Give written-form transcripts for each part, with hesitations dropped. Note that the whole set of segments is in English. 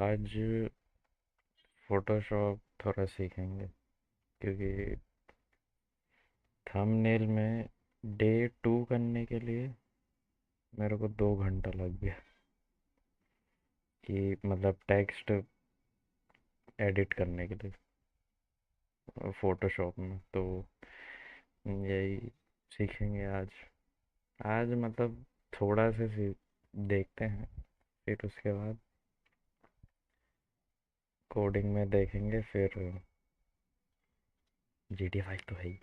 आज फोटोशॉप थोड़ा सीखेंगे क्योंकि थंबनेल में डे 2 करने के लिए मेरे को 2 घंटा लग गया कि मतलब टेक्स्ट एडिट करने के लिए फोटोशॉप में। तो यही सीखेंगे आज। आज मतलब थोड़ा से देखते हैं, फिर उसके बाद कोडिंग में देखेंगे, फिर GTA 5 तो है ही।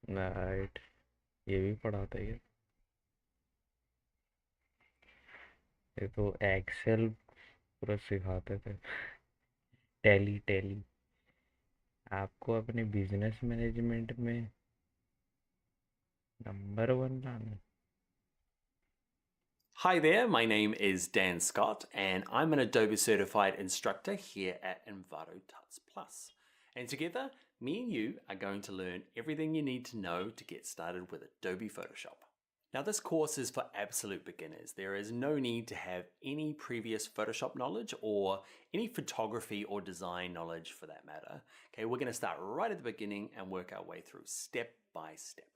राइट, ये भी पढ़ाता है ये तो। एक्सेल पूरा सिखाते थे। टैली टैली आपको अपने बिजनेस मैनेजमेंट में नंबर 1 लाना। Hi there, my name is Dan Scott, and I'm an Adobe certified instructor here at Envato Tuts Plus. And together, me and you are going to learn everything you need to know to get started with Adobe Photoshop. Now, this course is for absolute beginners. There is no need to have any previous Photoshop knowledge or any photography or design knowledge for that matter. Okay, we're going to start right at the beginning and work our way through step by step.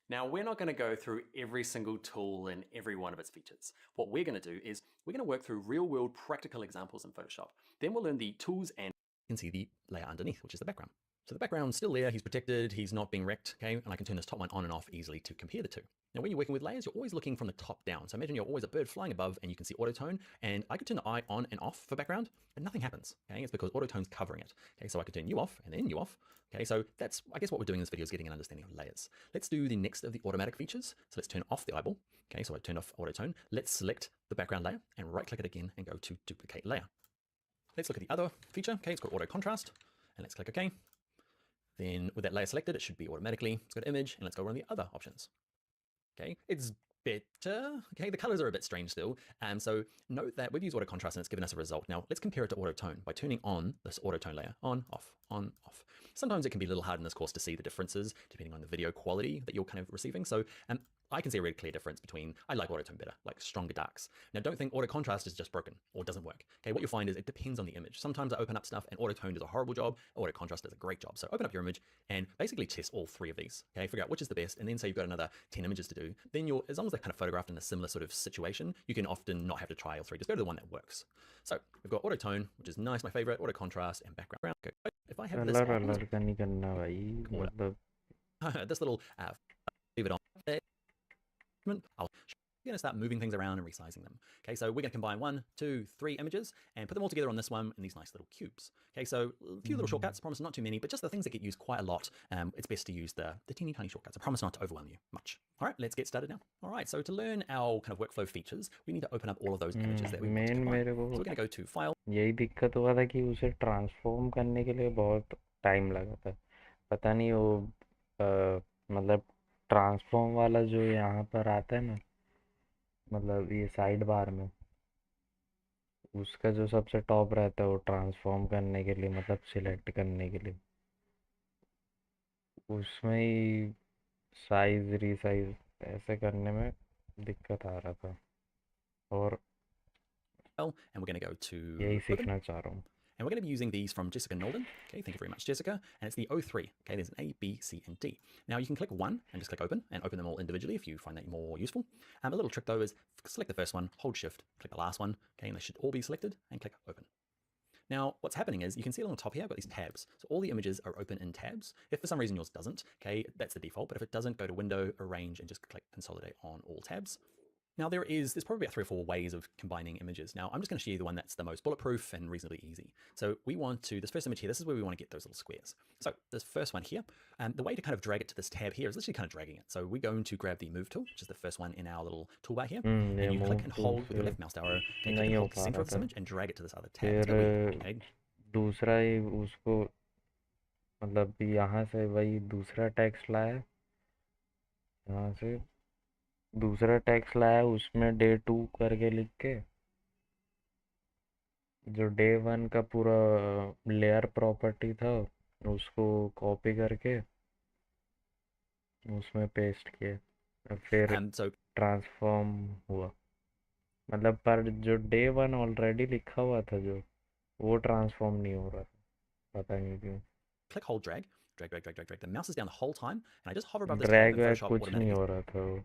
Now, we're not going to go through every single tool and every one of its features. What we're going to do is we're going to work through real world practical examples in Photoshop. Then we'll learn the tools and you can see the layer underneath, which is the background. So the background's still there, he's protected, he's not being wrecked, okay? And I can turn this top one on and off easily to compare the two. Now, when you're working with layers, you're always looking from the top down. So imagine you're always a bird flying above and you can see autotone, and I could turn the eye on and off for background, and nothing happens, okay? It's because autotone's covering it, okay? So I could turn you off and then you off, okay? So that's, I guess what we're doing in this video is getting an understanding of layers. Let's do the next of the automatic features. So let's turn off the eyeball, okay? So I turned off autotone. Let's select the background layer and right click it again and go to duplicate layer. Let's look at the other feature, okay? It's called auto contrast, and let's click OK. Then with that layer selected, it should be automatically. Let's go to image and let's go run the other options. Okay, it's better. Okay, the colors are a bit strange still. So note that we've used auto contrast and it's given us a result. Now let's compare it to auto tone by turning on this auto tone layer, on, off, on, off. Sometimes it can be a little hard in this course to see the differences depending on the video quality that you're kind of receiving. So I can see a really clear difference between, I like autotone better, like stronger darks. Now don't think auto contrast is just broken or doesn't work. Okay, what you'll find is it depends on the image. Sometimes I open up stuff and autotone does a horrible job, auto contrast does a great job. So open up your image and basically test all 3 of these. Okay, figure out which is the best, and then say you've got another 10 images to do. Then you're, as long as they're kind of photographed in a similar sort of situation, you can often not have to try all 3. Just go to the one that works. So we've got autotone, which is nice, my favorite, auto contrast, and background. Okay, if I have this colour on, अलर का नहीं करना भाई, मतलब this little leave it on. I'll we're going to start moving things around and resizing them. Okay, so we're going to combine 1, 2, 3 images and put them all together on this one in these nice little cubes. Okay, so a few little shortcuts, promise not too many, but just the things that get used quite a lot. It's best to use the teeny tiny shortcuts. I promise not to overwhelm you much. All right, let's get started now. All right, so to learn our kind of workflow features, we need to open up all of those images that we want to main combine. मेरे को So we're going to go to File. यही दिक्कत हुआ था कि उसे transform करने के लिए बहुत टाइम लगा था। पता नहीं वो मतलब ट्रांसफॉर्म वाला जो यहाँ पर आता है ना, मतलब ये साइड बार में उसका जो सबसे टॉप रहता है वो ट्रांसफॉर्म करने के लिए, मतलब सिलेक्ट करने के लिए, उसमें ही साइज रीसाइज ऐसे करने में दिक्कत आ रहा था, और And we're going to go to यही Open. सीखना चाह रहा हूँ। And we're going to be using these from Jessica Nolden. Okay, thank you very much, Jessica. And it's the O3. Okay, there's an A, B, C, and D. Now you can click one and just click open and open them all individually if you find that more useful. A little trick though is select the first one, hold shift, click the last one. Okay, and they should all be selected and click open. Now, what's happening is you can see along the top here, I've got these tabs. So all the images are open in tabs. If for some reason yours doesn't, okay, that's the default. But if it doesn't, go to Window, Arrange, and just click Consolidate on all tabs. Now there's probably about 3 or 4 ways of combining images. Now I'm just going to show you the one that's the most bulletproof and reasonably easy. So we want to, this first image here, this is where we want to get those little squares. So this first one here, the way to kind of drag it to this tab here is literally kind of dragging it. So we're going to grab the move tool, which is the first one in our little toolbar here. ये And you click move and tool hold with your से left mouse arrow, okay, click नहीं and हो hold the पा center रहा of this था। image and drag it to this other tab. It's फिर a bit weird, okay? दूसरा ही उसको, मतलब यहाँ से वही दूसरा टेक्स्ट लाया, यहाँ से दूसरा टेक्स्ट लाया, उसमें डे 2 करके लिख के जो डे 1 का पूरा लेयर प्रॉपर्टी था उसको कॉपी करके उसमें पेस्ट किए और फिर So ट्रांसफॉर्म हुआ। मतलब पर जो डे वन ऑलरेडी लिखा हुआ था जो, वो ट्रांसफॉर्म नहीं हो रहा था, पता नहीं क्यों। click, hold, drag, drag, drag, drag, drag, drag. The mouse is down the whole time, and I just hover above this tab, drag and वैग Photoshop कुछ नहीं automatically हो रहा था वो।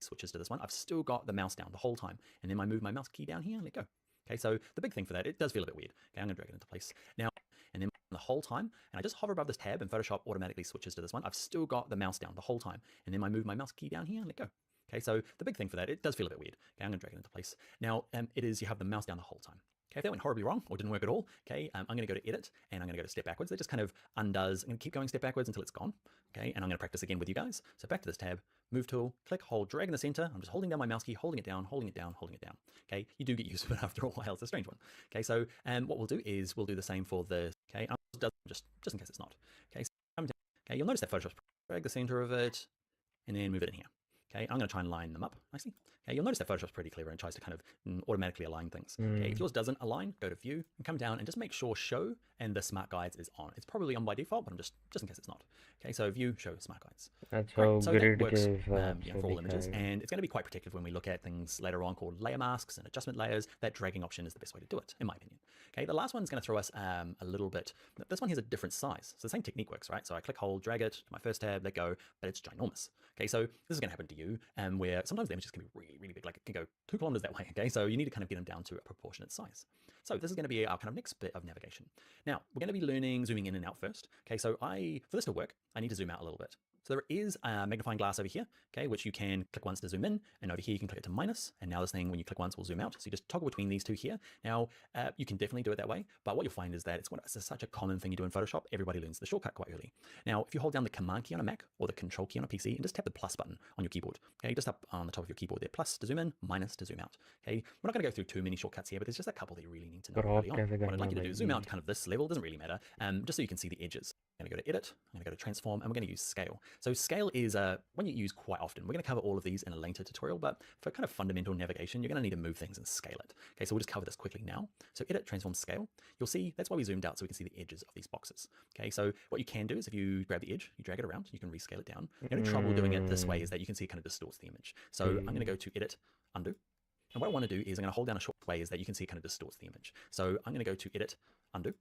switches to this one. I've still got the mouse down the whole time, and then I move my mouse key down here and let go. Okay, so the big thing for that, it does feel a bit weird. Okay, I'm gonna drag it into place now, and then the whole time, and I just hover above this tab, and Photoshop automatically switches to this one. I've still got the mouse down the whole time, and then I move my mouse key down here and let go. Okay, so the big thing for that, it does feel a bit weird. Okay, I'm gonna drag it into place. Now, it is you have the mouse down the whole time. Okay, if that went horribly wrong or didn't work at all, okay, I'm going to go to edit and I'm going to go to step backwards. That just kind of undoes. I'm going to keep going step backwards until it's gone. Okay, and I'm going to practice again with you guys. So back to this tab, move tool, click, hold, drag in the center. I'm just holding down my mouse key, holding it down, holding it down, holding it down. Okay, you do get used to it after a while. It's a strange one. Okay, so what we'll do is we'll do the same for the, okay, just in case it's not. Okay, so okay, you'll notice that Photoshop's drag the center of it and then move it in here. Okay, I'm going to try and line them up nicely. Okay, you'll notice that Photoshop's pretty clever and tries to kind of automatically align things. Okay, if yours doesn't align, go to View and come down and just make sure Show and the Smart Guides is on. It's probably on by default, but I'm just in case it's not. Okay, so View, Show, Smart Guides. अच्छा, Great. वो So that grid के works हिसाब से for all images, दिखाएगा। and it's going to be quite protective when we look at things later on called layer masks and adjustment layers. That dragging option is the best way to do it, in my opinion. Okay, the last one's going to throw us a little bit. This one has a different size, so the same technique works, right? So I click, hold, drag it to my first tab, let go, but it's ginormous. Okay, so this is going to happen to you, where sometimes the images can be really, really big, like it can go 2 kilometers that way. Okay, so you need to kind of get them down to a proportionate size. So this is going to be our kind of next bit of navigation. Now we're going to be learning zooming in and out first. Okay, so for this to work, I need to zoom out a little bit. So there is a magnifying glass over here, okay, which you can click once to zoom in, and over here you can click it to minus, and now this thing, when you click once, will zoom out. So you just toggle between these two here. Now, you can definitely do it that way, but what you'll find is that it's such a common thing you do in Photoshop, everybody learns the shortcut quite early. Now, if you hold down the Command key on a Mac or the Control key on a PC and just tap the plus button on your keyboard, okay, just up on the top of your keyboard there, plus to zoom in, minus to zoom out. Okay, we're not going to go through too many shortcuts here, but there's just a couple that you really need to know crop early on. कैसे What I'd करना like you to do is zoom भाई? out to kind of this level, doesn't really matter, just so you can see the edges. I'm going to go to Edit, I'm going to go to Transform, and we're going to use Scale. So Scale is one you use quite often. We're going to cover all of these in a later tutorial, but for kind of fundamental navigation, you're going to need to move things and scale it. Okay, so we'll just cover this quickly now. So Edit, Transform, Scale. You'll see that's why we zoomed out, so we can see the edges of these boxes. Okay, so what you can do is if you grab the edge, you drag it around, you can rescale it down. The only trouble doing it this way is that you can see it kind of distorts the image. So I'm going to go to Edit, Undo. And what I want to do is I'm going to hold down a short way is that you can see it kind of distorts the image. So I'm going to go to Edit, Undo.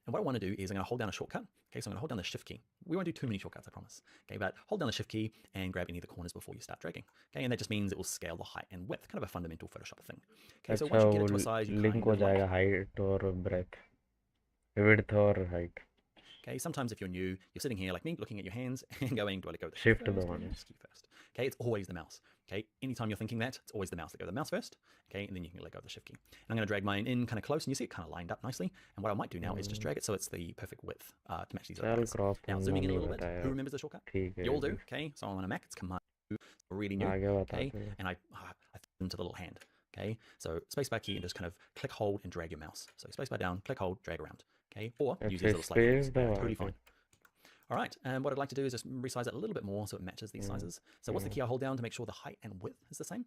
And what I want to do is I'm going to hold down a shortcut. Okay, so I'm going to hold down the Shift key. We won't do too many shortcuts, I promise. Okay, but hold down the Shift key and grab any of the corners before you start dragging. Okay, and that just means it will scale the height and width, kind of a fundamental Photoshop thing. Okay, so अच्छा, once you get वो it to a size you link kind हो of like, जाएगा height और breath, width और height. okay, sometimes if you're new, you're sitting here like me, looking at your hands and going, do I let go of the Shift first or दबाना। the mouse key first? Okay, it's always the mouse. Okay, anytime you're thinking that, it's always the mouse. Let go of the mouse first, okay, and then you can let go of the Shift key. And I'm going to drag mine in kind of close, and you see it kind of lined up nicely. And what I might do now is just drag it so it's the perfect width to match these other चल guys. Crop Now करना zooming in a नहीं little bit, बताया, who remembers the shortcut? ठीक है You all do, अभी। okay? So on a Mac, it's Command really new, आगे बता okay? दो। And I threw into the little hand, okay? So spacebar key and just kind of click, hold, and drag your mouse. So spacebar down, click, hold, drag around, okay? Or use these little slide space buttons, दबा totally के। fine. All right, and what I'd like to do is just resize it a little bit more so it matches these sizes. So what's the key I hold down to make sure the height and width is the same?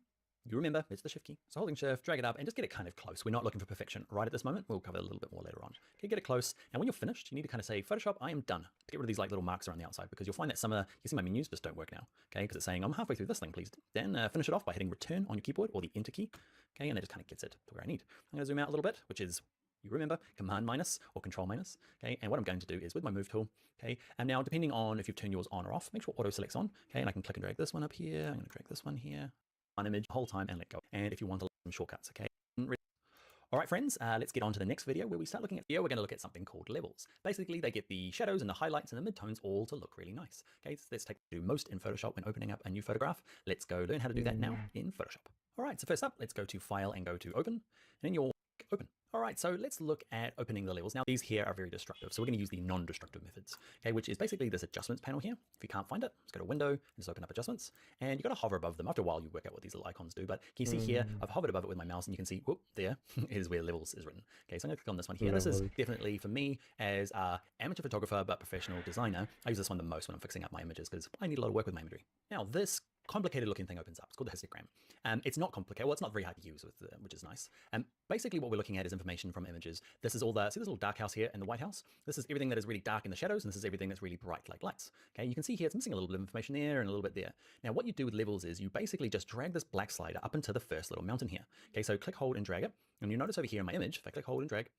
You remember, it's the Shift key. So holding Shift, drag it up, and just get it kind of close. We're not looking for perfection right at this moment. We'll cover it a little bit more later on. Okay, get it close. And when you're finished, you need to kind of say, Photoshop, I am done. To get rid of these like little marks around the outside, because you'll find that some of you see my menus just don't work now. Okay, because it's saying, I'm halfway through this thing, please. Then finish it off by hitting Return on your keyboard or the Enter key. Okay, and that just kind of gets it to where I need. I'm going to zoom out a little bit, which is, you remember, Command minus or Control minus. Okay, and what I'm going to do is with my Move tool, okay, and now depending on if you've turned yours on or off, make sure Auto selects on. Okay, and I can click and drag this one up here. I'm going to drag this one here. One image the whole time and let go. And if you want to some shortcuts, okay. All right, friends, let's get on to the next video where we start looking at, here we're going to look at something called levels. Basically, they get the shadows and the highlights and the midtones all to look really nice. Okay, so let's do most in Photoshop when opening up a new photograph. Let's go learn how to do that now in Photoshop. All right, so first up, let's go to File and go to Open, and then you'll Open. All right, so let's look at opening the levels. Now, these here are very destructive, so we're going to use the non-destructive methods, okay, which is basically this adjustments panel here. If you can't find it, just go to Window and just open up Adjustments, and you've got to hover above them. After a while, you work out what these little icons do, but can you see here, I've hovered above it with my mouse, and you can see, whoop, there is where levels is written. Okay, so I'm going to click on this one here. This is definitely, for me, as an amateur photographer but professional designer, I use this one the most when I'm fixing up my images because I need a lot of work with my imagery. Now, this complicated looking thing opens up. It's called the histogram. It's not complicated. Well, it's not very hard to use, which is nice. Basically, what we're looking at is information from images. This is all the, see this little dark house here in the White House? This is everything that is really dark in the shadows, and this is everything that's really bright like lights. Okay, you can see here it's missing a little bit of information there and a little bit there. Now, what you do with levels is you basically just drag this black slider up into the first little mountain here. Okay, so click, hold, and drag it. And you notice over here in my image, if I click, hold, and drag,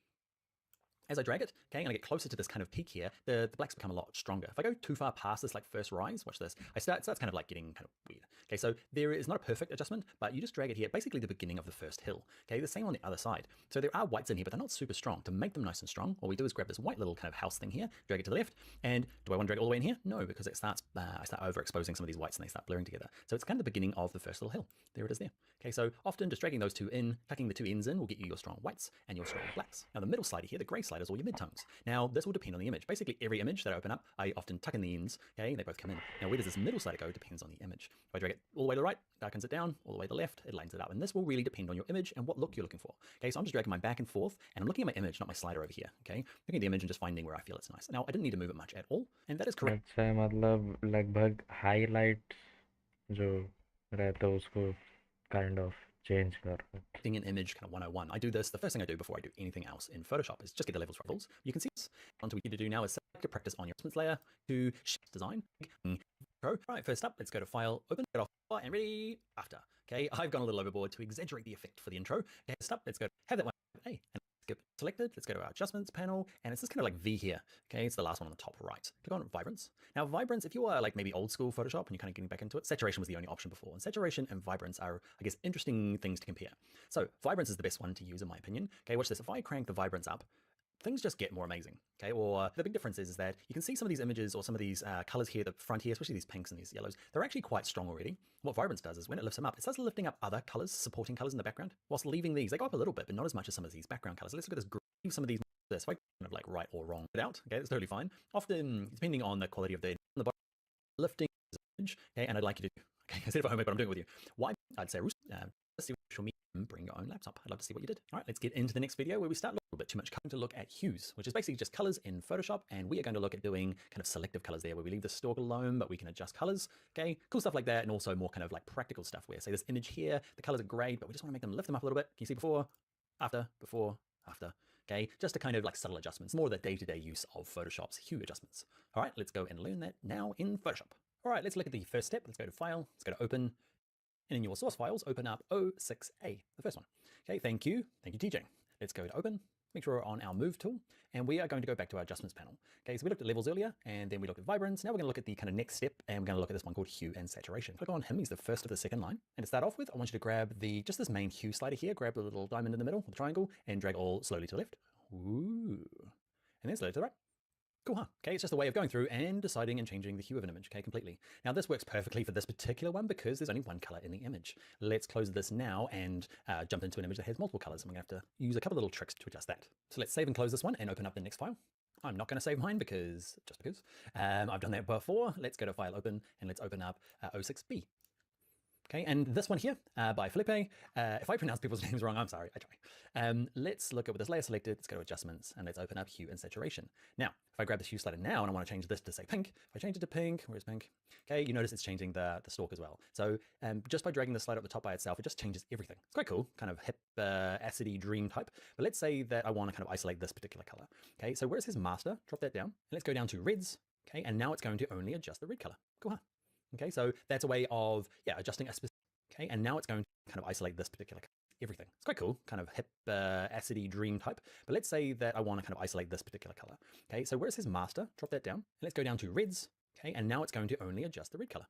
as I drag it, okay, and I get closer to this kind of peak here, the blacks become a lot stronger. If I go too far past this like first rise, watch this, it starts kind of like getting kind of weird. Okay, so there is not a perfect adjustment, but you just drag it here, basically the beginning of the first hill. Okay, the same on the other side. So there are whites in here, but they're not super strong. To make them nice and strong, what we do is grab this white little kind of house thing here, drag it to the left, and do I want to drag it all the way in here? No, because it starts, I start overexposing some of these whites and they start blurring together. So it's kind of the beginning of the first little hill. There it is there. Okay, so often just dragging those two in, tucking the two ends in will get you your strong whites and your strong blacks. Now the middle slider here, the gray slider, is all your midtones. Now this will depend on the image. Basically every image that I open up, I often tuck in the ends, okay, they both come in. Now where does this middle slider go depends on the image. If I drag it all the way to the right, darkens it down, all the way to the left, it lines it up. And this will really depend on your image and what look you're looking for. Okay, so I'm just dragging mine back and forth, and I'm looking at my image, not my slider over here, okay? Looking at the image and just finding where I feel it's nice. Now I didn't need to move it much at all, and that is correct. अच्छा मतलब लगभग highlight जो रहता है उसको kind of change कर रहा है. An image kind of 101. I do this, the first thing I do before I do anything else in Photoshop is just get the levels levels. You can see this. What we need to do now is select a practice on your adjustments layer to shift design. Right, first up, let's go to File, Open, get off, and ready, after. Okay, I've gone a little overboard to exaggerate the effect for the intro. Okay, first up, let's go have that one, hey, and skip selected, let's go to our adjustments panel, and it's this kind of like V here. Okay, it's the last one on the top right. Click on Vibrance. Now Vibrance, if you are like maybe old school Photoshop and you're kind of getting back into it, saturation was the only option before, and saturation and vibrance are, I guess, interesting things to compare. So vibrance is the best one to use in my opinion. Okay, watch this, if I crank the vibrance up, things just get more amazing. Okay, or the big difference is that you can see some of these images or some of these colors here, the front here, especially these pinks and these yellows, they're actually quite strong already. What vibrance does is when it lifts them up, it starts lifting up other colors, supporting colors in the background, whilst leaving these. They go up a little bit, but not as much as some of these background colors. Let's look at this green, some of these, this, if I kind of like right or wrong it out, okay, that's totally fine. Often, depending on the quality of the bottom, lifting this image, okay, and I'd like you to, okay, instead of a homework, but I'm doing it with you. Why? I'd say, let's see what me bring your own laptop. I'd love to see what you did. All right, let's get into the next video where we start a little bit too much to look at hues, which is basically just colors in Photoshop, and we are going to look at doing kind of selective colors there, where we leave the stalk alone, but we can adjust colors. Okay, cool stuff like that, and also more kind of like practical stuff where, say, this image here, the colors are great, but we just want to make them lift them up a little bit. Can you see before, after, okay, just a kind of like subtle adjustments, more of the day-to-day use of Photoshop's hue adjustments. All right, let's go and learn that now in Photoshop. All right, let's look at the first step. Let's go to File, let's go to Open, and in your source files, open up O6A, the first one. Okay, thank you, TJ. Let's go to Open, make sure we're on our Move tool, and we are going to go back to our Adjustments panel. Okay, so we looked at levels earlier, and then we looked at Vibrance. Now we're going to look at the kind of next step, and we're going to look at this one called Hue and Saturation. Click on him, he's the first of the second line. And to start off with, I want you to grab just this main Hue slider here, grab the little diamond in the middle, the triangle, and drag all slowly to the left. Ooh. And then slowly to the right. Cool, huh? Okay, it's just a way of going through and deciding and changing the hue of an image, okay, completely. Now this works perfectly for this particular one because there's only one color in the image. Let's close this now and jump into an image that has multiple colors. I'm gonna have to use a couple of little tricks to adjust that. So let's save and close this one and open up the next file. I'm not gonna save mine because, I've done that before. Let's go to File, Open, and let's open up O6B. Okay, and this one here by Felipe, if I pronounce people's names wrong, I'm sorry, I try. Let's look at with this layer selected, let's go to Adjustments, and let's open up Hue and Saturation. Now, if I grab this hue slider now and I want to change this to say pink, if I change it to pink, where's pink? Okay, you notice it's changing the stalk as well. So just by dragging the slider up the top by itself, it just changes everything. It's quite cool, kind of hip, acidy dream type. But let's say that I want to kind of isolate this particular color. Okay, so where it says master, drop that down, and let's go down to reds. Okay, and now it's going to only adjust the red color. Cool, huh? Okay, so that's a way of, adjusting a specific, okay, and now it's going to kind of isolate this particular everything. It's quite cool, kind of hip, acidy dream type. But let's say that I want to kind of isolate this particular color. Okay, so where it says master, drop that down, and let's go down to reds. Okay, and now it's going to only adjust the red color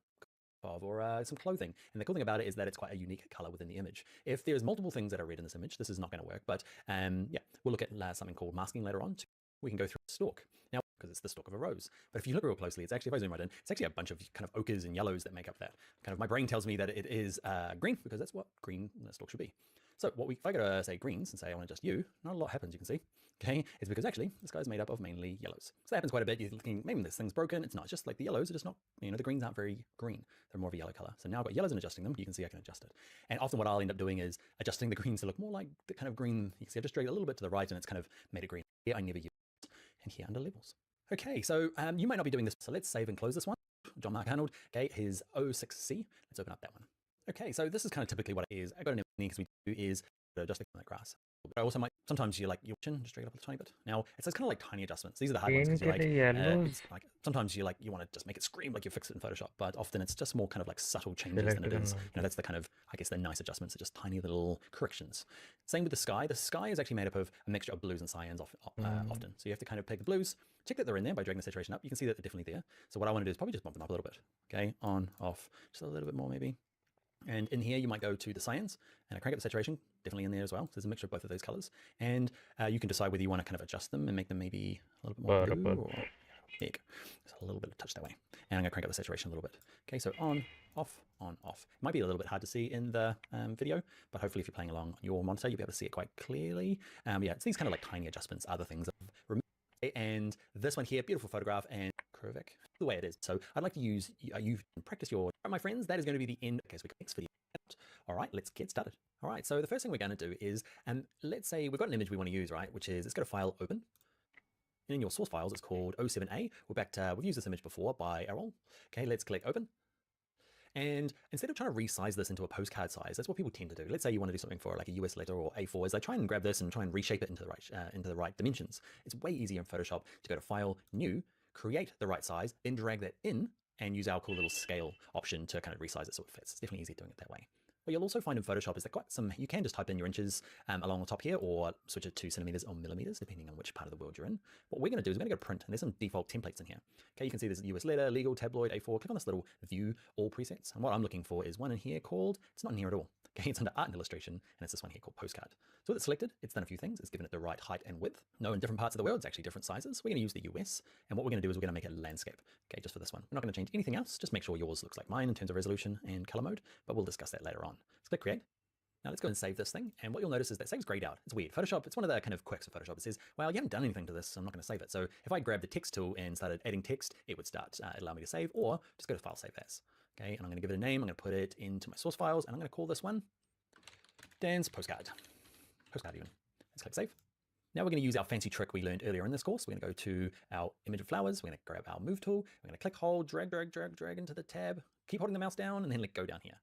or some clothing. And the cool thing about it is that it's quite a unique color within the image. If there's multiple things that are red in this image, this is not going to work. But we'll look at something called masking later on. We can go through the stalk. Now, because it's the stalk of a rose. But if you look real closely, it's actually, if I zoom right in, it's actually a bunch of kind of ochres and yellows that make up that. Kind of my brain tells me that it is green because that's what green stalk should be. So if I go to say greens and say I want to adjust you, not a lot happens, you can see. Okay, it's because actually this guy's made up of mainly yellows. So that happens quite a bit. You're thinking maybe this thing's broken. It's not, it's just like the yellows are just not, the greens aren't very green. They're more of a yellow color. So now I've got yellows and adjusting them. You can see I can adjust it. And often what I'll end up doing is adjusting the greens to look more like the kind of green. You can see I've just dragged it a little bit to the right and it's kind of made it green. Here I never use it. And here under levels. Okay, so you might not be doing this. So let's save and close this one. John Mark Arnold, okay, his O6C. Let's open up that one. Okay, so this is kind of typically what it is. I got an because we do is just click on that grass. But I also might, sometimes you like your chin, just drag it up a tiny bit. Now, it's kind of like tiny adjustments. These are the hard ones pain because के you're लिए like, yellows it's like, sometimes you want to just make it scream like you fix it in Photoshop, but often it's just more kind of like subtle changes than select it is. करना You होता know, है that's the kind of, I guess, the nice adjustments are just tiny little corrections. Same with the sky. The sky is actually made up of a mixture of blues and cyans often. So you have to kind of pick the blues, check that they're in there by dragging the saturation up. You can see that they're definitely there. So what I want to do is probably just bump them up a little bit. Okay, on, off, just a little bit more maybe. And in here, you might go to the cyans and crank up the saturation, definitely in there as well. So there's a mixture of both of those colors. And you can decide whether you want to kind of adjust them and make them maybe a little bit more blue purple or there you go. Just a little bit of touch that way. And I'm going to crank up the saturation a little bit. Okay, so on, off, on, off. It might be a little bit hard to see in the video, but hopefully if you're playing along on your monitor, you'll be able to see it quite clearly. Yeah, it's these kind of like tiny adjustments, other things. And this one here, beautiful photograph and Krovik, the way it is. So I'd like to use, you practice your, my friends, that is going to be the end. Okay, so we got next video. All right, let's get started. All right, so the first thing we're going to do is, let's say we've got an image we want to use, right? Which is, let's go to File, Open. And in your source files, it's called O7A. We're back to, we've used this image before by Errol. Okay, let's click Open. And instead of trying to resize this into a postcard size, that's what people tend to do. Let's say you want to do something for like a US letter or A4, is they try and grab this and try and reshape it into the right dimensions. It's way easier in Photoshop to go to File, New, create the right size, then drag that in and use our cool little scale option to kind of resize it so it fits. It's definitely easier doing it that way. What you'll also find in Photoshop is that you can just type in your inches along the top here or switch it to centimeters or millimeters, depending on which part of the world you're in. What we're going to do is we're going to go to print, and there's some default templates in here. Okay, you can see there's US letter, legal, tabloid, A4. Click on this little view all presets. And what I'm looking for is one in here called, it's not in here at all. Okay, it's under art and illustration, and it's this one here called postcard. So with it selected, it's done a few things. It's given it the right height and width. No, in different parts of the world, it's actually different sizes. We're going to use the US, and what we're going to do is we're going to make it landscape. Okay, just for this one. We're not going to change anything else. Just make sure yours looks like mine in terms of resolution and color mode, but we'll discuss that later on. Let's click create. Now let's go and save this thing. And what you'll notice is that saves grayed out. It's weird. Photoshop, it's one of the kind of quirks of Photoshop. It says, well, you haven't done anything to this, so I'm not going to save it. So if I grab the text tool and started adding text, it would start, allow me to save, or just go to File, Save As. Okay, and I'm going to give it a name. I'm going to put it into my source files, and I'm going to call this one Dan's Postcard. Postcard even. Let's click Save. Now we're going to use our fancy trick we learned earlier in this course. We're going to go to our image of flowers. We're going to grab our move tool. We're going to click, hold, drag into the tab. Keep holding the mouse down, and then let go down here.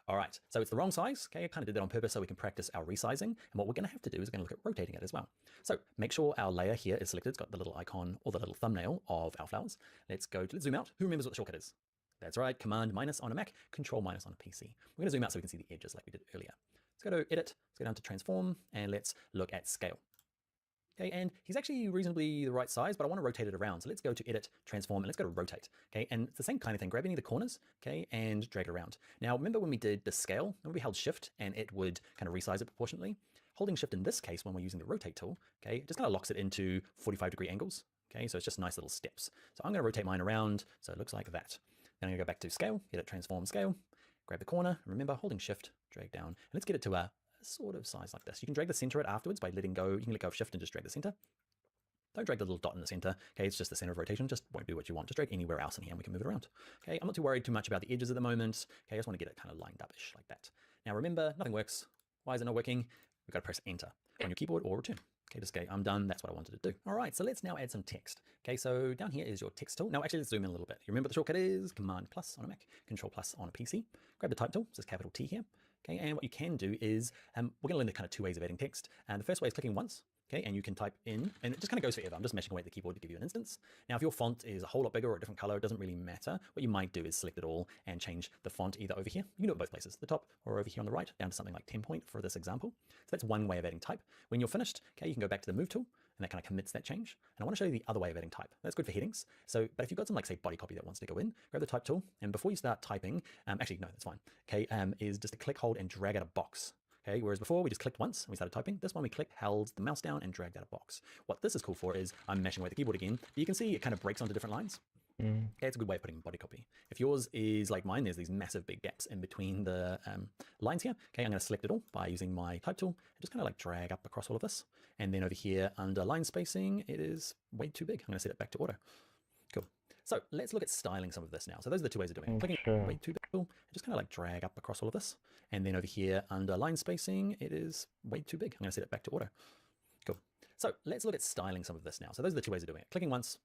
All right, so it's the wrong size. Okay, I kind of did that on purpose so we can practice our resizing. And what we're going to have to do is we're going to look at rotating it as well. So make sure our layer here is selected. It's got the little icon or the little thumbnail of our flowers. Let's zoom out. Who remembers what the shortcut is? That's right, Command minus on a Mac, Control minus on a PC. We're going to zoom out so we can see the edges like we did earlier. Let's go to Edit, let's go down to Transform, and let's look at Scale. Okay, and he's actually reasonably the right size, but I want to rotate it around. So let's go to Edit, Transform, and let's go to Rotate. Okay, and it's the same kind of thing. Grab any of the corners, okay, and drag it around. Now, remember when we did the scale, when we held Shift and it would kind of resize it proportionately? Holding Shift in this case, when we're using the Rotate tool, okay, it just kind of locks it into 45-degree angles. Okay, so it's just nice little steps. So I'm going to rotate mine around so it looks like that. Then I'm going to go back to Scale, Edit, Transform, Scale, grab the corner, remember holding Shift, drag down, and let's get it to a sort of size like this. You can drag the center it afterwards by letting go. You can let go of Shift and just drag the center. Don't drag the little dot in the center. Okay, it's just the center of rotation. Just won't do what you want. Just drag anywhere else in here and we can move it around. Okay, I'm not too worried too much about the edges at the moment. Okay, I just want to get it kind of lined up-ish like that. Now remember, nothing works. Why is it not working? We've got to press Enter on your keyboard or Return. Okay, just say, I'm done. That's what I wanted to do. All right, so let's now add some text. Okay, so down here is your text tool. Now actually, let's zoom in a little bit. You remember the shortcut is Command plus on a Mac, Control plus on a PC. Grab the type tool, so it's capital T here. Okay, and what you can do is, we're going to learn the kind of two ways of adding text. And the first way is clicking once. Okay, and you can type in, and it just kind of goes forever. I'm just mashing away at the keyboard to give you an instance. Now, if your font is a whole lot bigger or a different color, it doesn't really matter. What you might do is select it all and change the font either over here. You can do it both places, the top or over here on the right, down to something like 10 point for this example. So that's one way of adding type. When you're finished, okay, you can go back to the Move tool, and that kind of commits that change. And I want to show you the other way of adding type. That's good for headings. So, but if you've got some like say body copy that wants to go in, grab the type tool, and before you start typing, actually no, that's fine. Okay, is just to click, hold, and drag out a box. Okay, whereas before we just clicked once and we started typing. This one we clicked, held the mouse down and dragged out a box. What this is cool for is I'm mashing away the keyboard again, but you can see it kind of breaks onto different lines. Okay, it's a good way of putting body copy. If yours is like mine, there's these massive big gaps in between the lines here. Okay, I'm going to select it all by using my type tool and just kind of like drag up across all of this. And then over here under line spacing, it is way too big. I'm going to set it back to auto. Cool. So let's look at styling some of this now. So those are the two ways of doing it. Clicking way too big, and just kind of like drag up across all of this. And then over here under line spacing, it is way too big. I'm going to set it back to auto. Cool. So let's look at styling some of this now. So those are the two ways of doing it. Clicking once,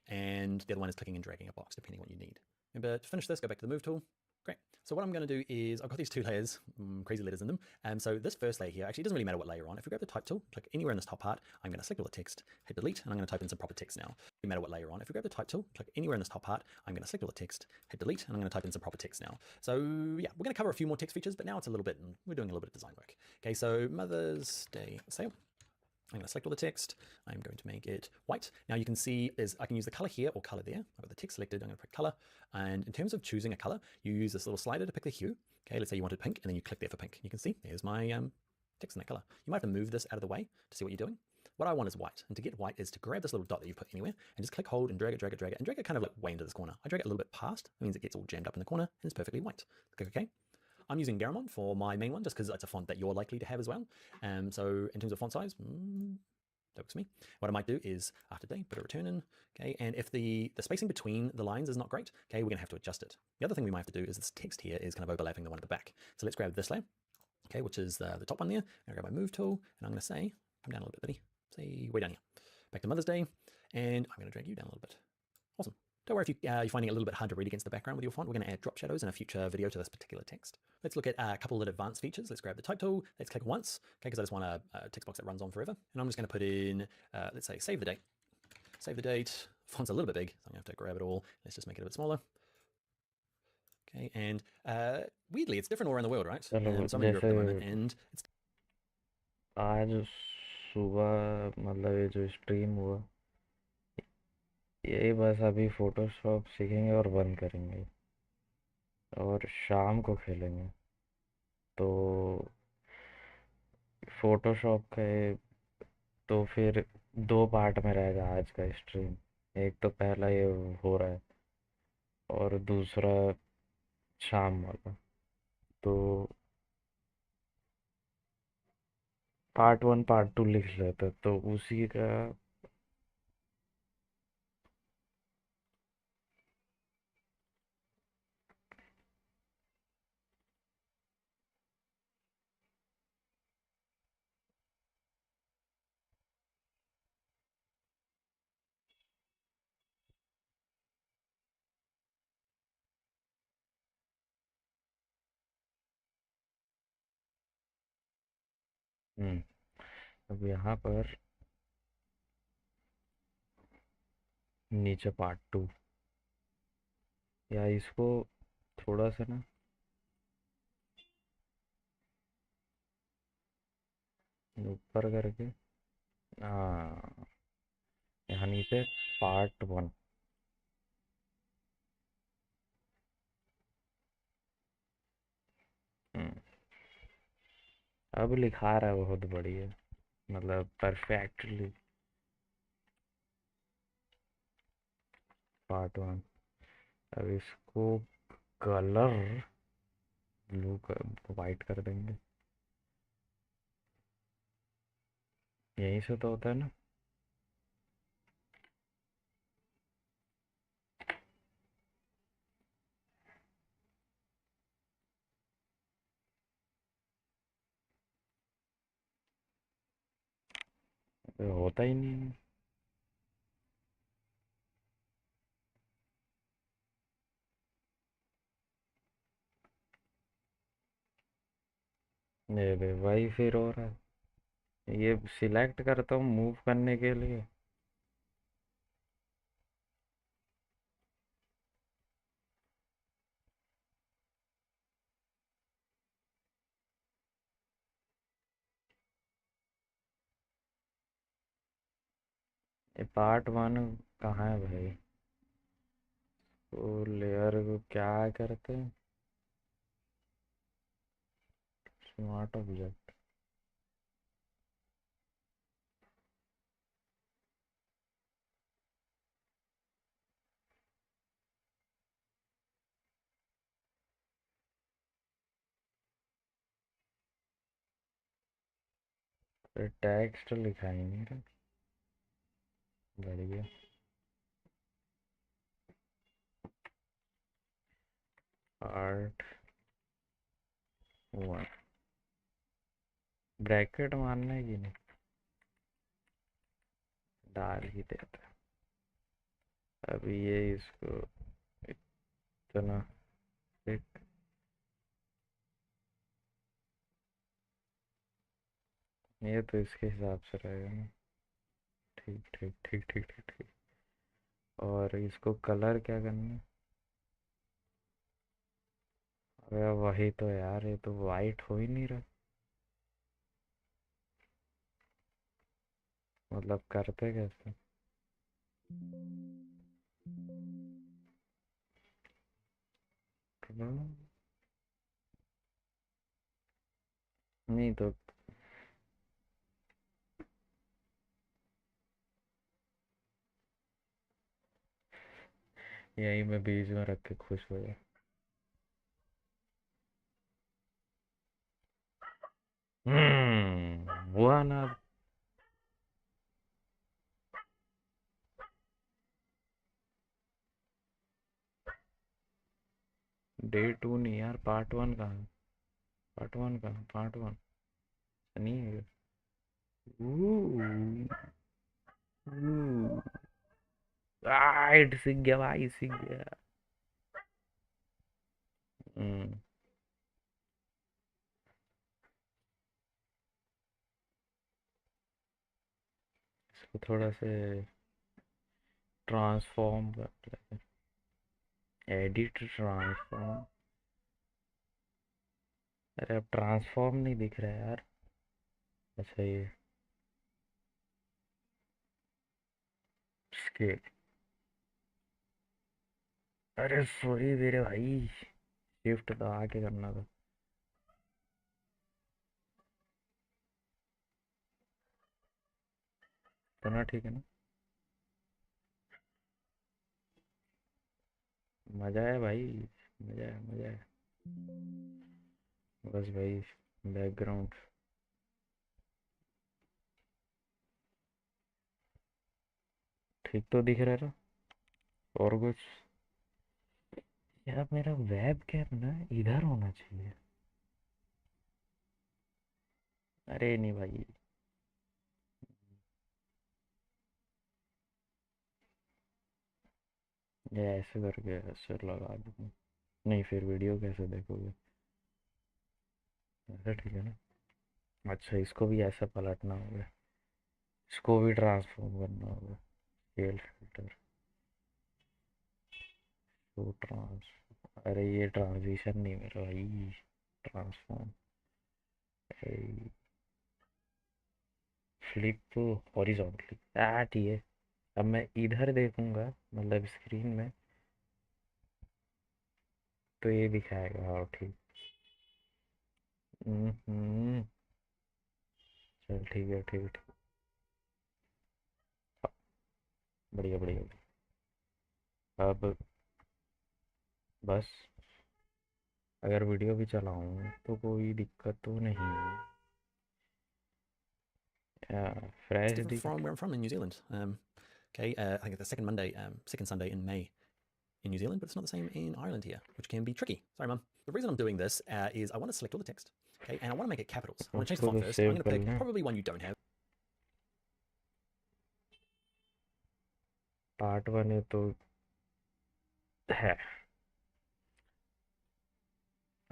and the other one is clicking and dragging a box, depending on what you need. Remember, to finish this, go back to the move tool. Great. So what I'm going to do is, I've got these two layers, crazy letters in them. So this first layer here, actually it doesn't really matter what layer you're on. If we grab the type tool, click anywhere in this top part, I'm going to select all the text, hit delete, and I'm going to type in some proper text now. No matter what layer you're on. If we grab the type tool, click anywhere in this top part, I'm going to select all the text, hit delete, and I'm going to type in some proper text now. So yeah, we're going to cover a few more text features, but now it's a little bit, we're doing a little bit of design work. Okay, so Mother's Day sale. I'm going to select all the text. I'm going to make it white. Now you can see I can use the color here or color there. I've got the text selected. I'm going to pick color. And in terms of choosing a color, you use this little slider to pick the hue. Okay, let's say you wanted pink, and then you click there for pink. You can see there's my text in that color. You might have to move this out of the way to see what you're doing. What I want is white. And to get white is to grab this little dot that you put anywhere and just click, hold, and drag it, drag it, drag it, and drag it kind of like way into this corner. I drag it a little bit past. That means it gets all jammed up in the corner and it's perfectly white. Click OK. I'm using Garamond for my main one just because it's a font that you're likely to have as well. So in terms of font size, that works for me. What I might do is after day, put a return in, okay? And if the spacing between the lines is not great, okay, we're gonna have to adjust it. The other thing we might have to do is this text here is kind of overlapping the one at the back. So let's grab this layer, okay, which is the top one there. I'm gonna grab my move tool, and I'm gonna say, come down a little bit, buddy. Say way down here. Back to Mother's Day, and I'm gonna drag you down a little bit. Awesome. Don't worry if you're finding it a little bit hard to read against the background with your font. We're going to add drop shadows in a future video to this particular text. Let's look at a couple of advanced features. Let's grab the type tool. Let's click once, okay, because I just want a text box that runs on forever. And I'm just going to put in, let's say, save the date. Save the date. Font's a little bit big, so I'm going to have to grab it all. Let's just make it a bit smaller. Okay, and weirdly, it's different all around the world, right? So I'm in Europe at the moment, and it's... आज सुबह मतलब ये जो stream हुआ, यही बस अभी Photoshop सीखेंगे और बंद करेंगे और शाम को खेलेंगे। तो फोटोशॉप का तो फिर 2 पार्ट में रहेगा आज का स्ट्रीम। एक तो पहला ये हो रहा है और दूसरा शाम वाला। तो पार्ट 1 पार्ट 2 लिख लेते तो उसी का अब यहाँ पर नीचे पार्ट 2 या इसको थोड़ा सा ना ऊपर करके, हाँ, यहाँ नीचे पार्ट 1। अब लिखा रहा है बहुत बढ़िया, मतलब परफेक्टली। पार्ट 1। अब इसको कलर ब्लू वाइट कर देंगे। यहीं से तो होता है ना। होता ही नहीं है। ये वही फिर हो रहा है। ये सिलेक्ट करता हूँ मूव करने के लिए, ये पार्ट 1 कहाँ है भाई? तो लेयर को क्या करते हैं? Smart object. टेक्स्ट लिखा ही नहीं रहा। बढ़िया। पार्ट 1 ब्रैकेट मारना है कि नहीं? डाल ही देता। अभी ये इसको इतना ठीक। ये तो इसके हिसाब से रहेगा ना। ठीक ठीक ठीक ठीक ठीक ठीक। और इसको कलर क्या करना है? अरे वही तो यार, ये तो वाइट हो ही नहीं रहा। मतलब करते कैसे? नहीं तो यही मैं बीच में रख के खुश हो जाए। हुआ ना। डे टू नहीं यार, पार्ट वन कहाँ? पार्ट वन कहाँ? पार्ट वन नहीं है। सीख गया भाई, सीख गया। हम्म। इसको थोड़ा से ट्रांसफॉर्म कर, एडिट ट्रांसफॉर्म। अरे अब ट्रांसफॉर्म नहीं दिख रहा है यार। अच्छा ये स्केल। अरे सॉरी मेरे भाई, शिफ्ट दबा के करना था। तो ना ठीक है ना। मजा है भाई, मजा है मजा है। बस भाई, बैकग्राउंड ठीक तो दिख रहा था। और कुछ? यार मेरा वेब कैम ना इधर होना चाहिए। अरे नहीं भाई, ये ऐसे करके ऐसे लगा दूँ। नहीं फिर वीडियो कैसे देखोगे? ऐसा ठीक है ना। अच्छा इसको भी ऐसा पलटना होगा, इसको भी ट्रांसफॉर्म करना होगा। Scale filter, show trans. अरे ये ट्रांजिशन नहीं मेरा भाई, ट्रांसफॉर्म। फ्लिप हॉरिजॉन्टली, ठीक है। अब मैं इधर देखूंगा, मतलब स्क्रीन में, तो ये दिखाएगा। हाँ ठीक। हम्म। चल ठीक है, ठीक है ठीक। हाँ, बढ़िया बढ़िया बढ़िया। अब बस, अगर वीडियो भी चलाऊँ तो कोई दिक्कत तो नहीं है। It's फ्रेश different दिख। from where I'm from in New Zealand. Okay, I think it's the second Monday, second Sunday in May in New Zealand, but it's not the same in Ireland here, which can be tricky. Sorry, Mum. The reason I'm doing this is I want to select all the text, okay, and I want to make it capitals. I'm going to change the उसको font तो first. I'm save going to कर pick लें। probably one you don't have. Part one है तो है।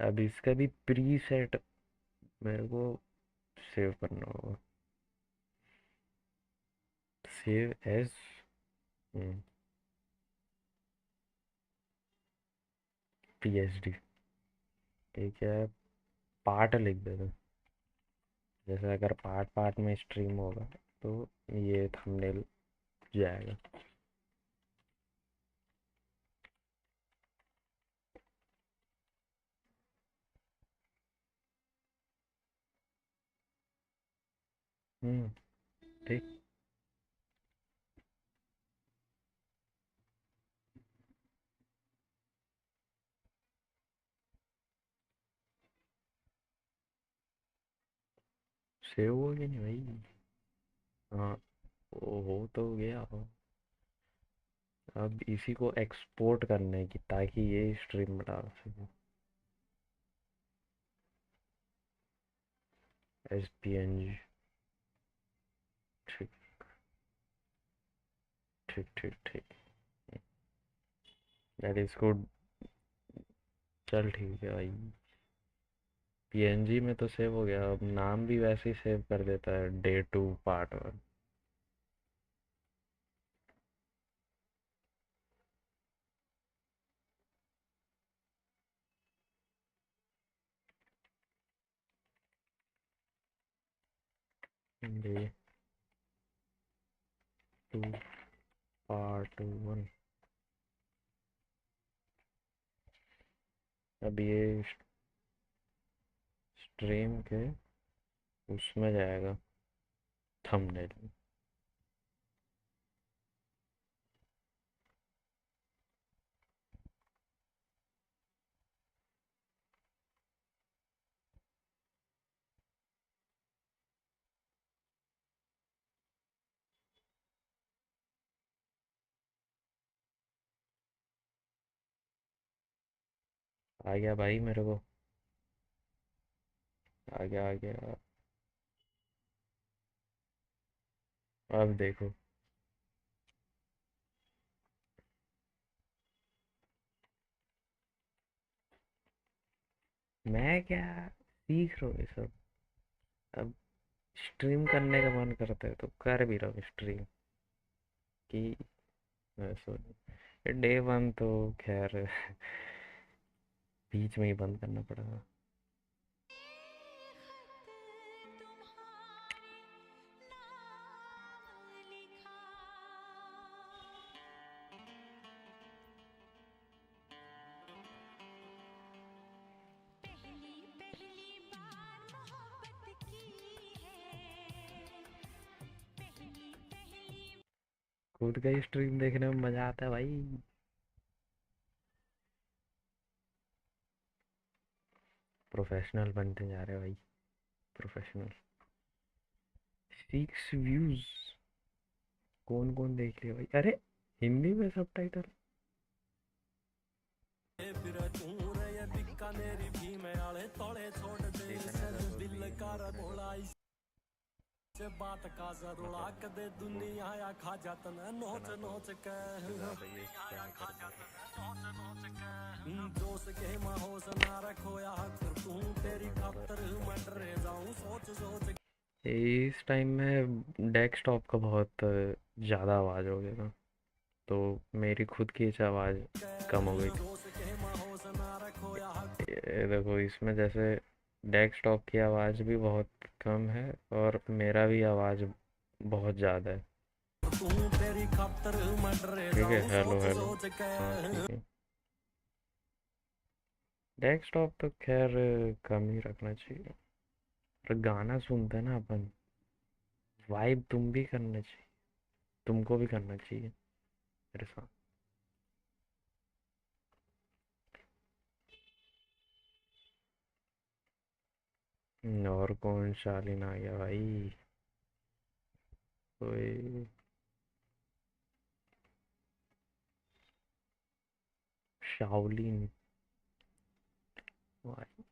अब इसका भी प्री सेट मेरे को सेव करना होगा। Save as, PhD. ठीक है, पार्ट लिख देते। जैसे अगर पार्ट पार्ट में स्ट्रीम होगा तो ये थंबनेल जाएगा। ठीक। सेव हो गया नहीं भाई? हाँ, वो हो तो गया हो। अब इसी को एक्सपोर्ट करने की, ताकि ये स्ट्रीम में डाल सके। S P N G. ठीक ठीक ठीक ठीक। That is good. चल ठीक है भाई। पीएनजी में तो सेव हो गया, अब नाम भी वैसे ही सेव कर देता है, Day 2 Part 1। Day 2 Part 1। अब ये स्ट्रीम के उसमें जाएगा, थंबनेल में। आ गया भाई मेरे को, आ गया आ गया। अब देखो, मैं क्या सीख रहा हूँ ये सब। अब स्ट्रीम करने का मन करता है तो कर भी रहा हूँ स्ट्रीम की। Day 1 तो खैर बीच में ही बंद करना पड़ेगा। खुद का ही स्ट्रीम देखने में मजा आता है भाई। प्रोफेशनल बनते जा रहे हैं भाई, प्रोफेशनल। 6 व्यूज, कौन कौन देख लिया भाई? अरे हिंदी में सबटाइटल। इस टाइम में डेस्कटॉप का बहुत ज़्यादा आवाज़ हो गया था, तो मेरी खुद की आवाज़ कम हो गई थी। ये देखो, इसमें जैसे डेस्कटॉप की आवाज़ भी बहुत कम है और मेरा भी आवाज़ बहुत ज़्यादा है। ठीक है, हेलो हेलो। हाँ ठीक है। डेस्कटॉप तो खैर कम ही रखना चाहिए। पर गाना सुनते हैं ना अपन, वाइब तुम भी करना चाहिए, तुमको भी करना चाहिए मेरे साथ। और कौन शालीन आ गया भाई? कोई शाओलिन भाई।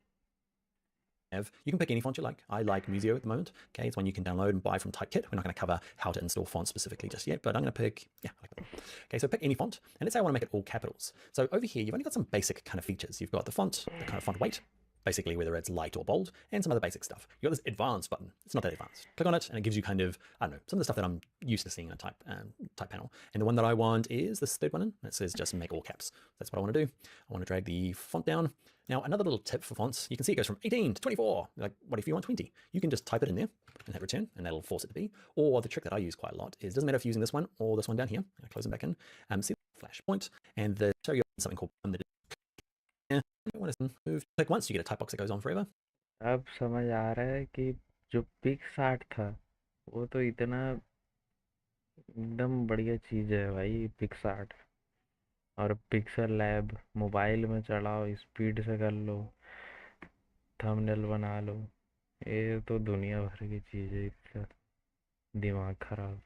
You can pick any font you like. I like Museo at the moment. Okay, it's one you can download and buy from Typekit. We're not going to cover how to install fonts specifically just yet, but I'm going to pick, yeah, I like that one. Okay, so pick any font, and let's say I want to make it all capitals. So over here, you've only got some basic kind of features. You've got the font, the kind of font weight, basically whether it's light or bold, and some other basic stuff. You've got this advanced button. It's not that advanced. Click on it, and it gives you kind of, I don't know, some of the stuff that I'm used to seeing in a type panel. And the one that I want is this third one, that says just make all caps. That's what I want to do. I want to drag the font down. Now, another little tip for fonts, you can see it goes from 18 to 24. Like, what if you want 20? You can just type it in there and hit return, and that'll force it to be. Or the trick that I use quite a lot is, doesn't matter if you're using this one or this one down here. I close them back in. See the flash point, and the show you something called move. Click once, you get a type box that goes on forever. अब समझ आ रहा है कि जो PicsArt था वो तो इतना एकदम बढ़िया चीज़ है भाई, पिक्सआर्ट। और पिक्सल लैब मोबाइल में चलाओ, स्पीड से कर लो, थंबनेल बना लो। ये तो दुनिया भर की चीज़ है, इसका दिमाग खराब।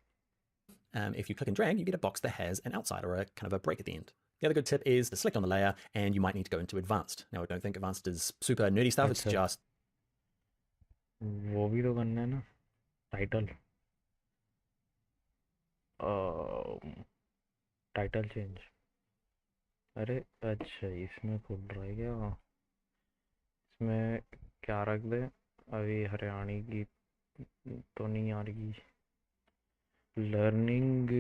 If you click and drag, you get a box that has an outside or a kind of a break at the end. The other good tip is to select on the layer, and you might need to go into advanced. Now, I don't think advanced is super nerdy stuff. It's अच्छा, just वो भी तो करना है ना, title. Title change. अरे अच्छा, इसमें खुल रहा है क्या? इसमें क्या रख दे? अभी हरियाणी की तो नहीं आ रही। लर्निंग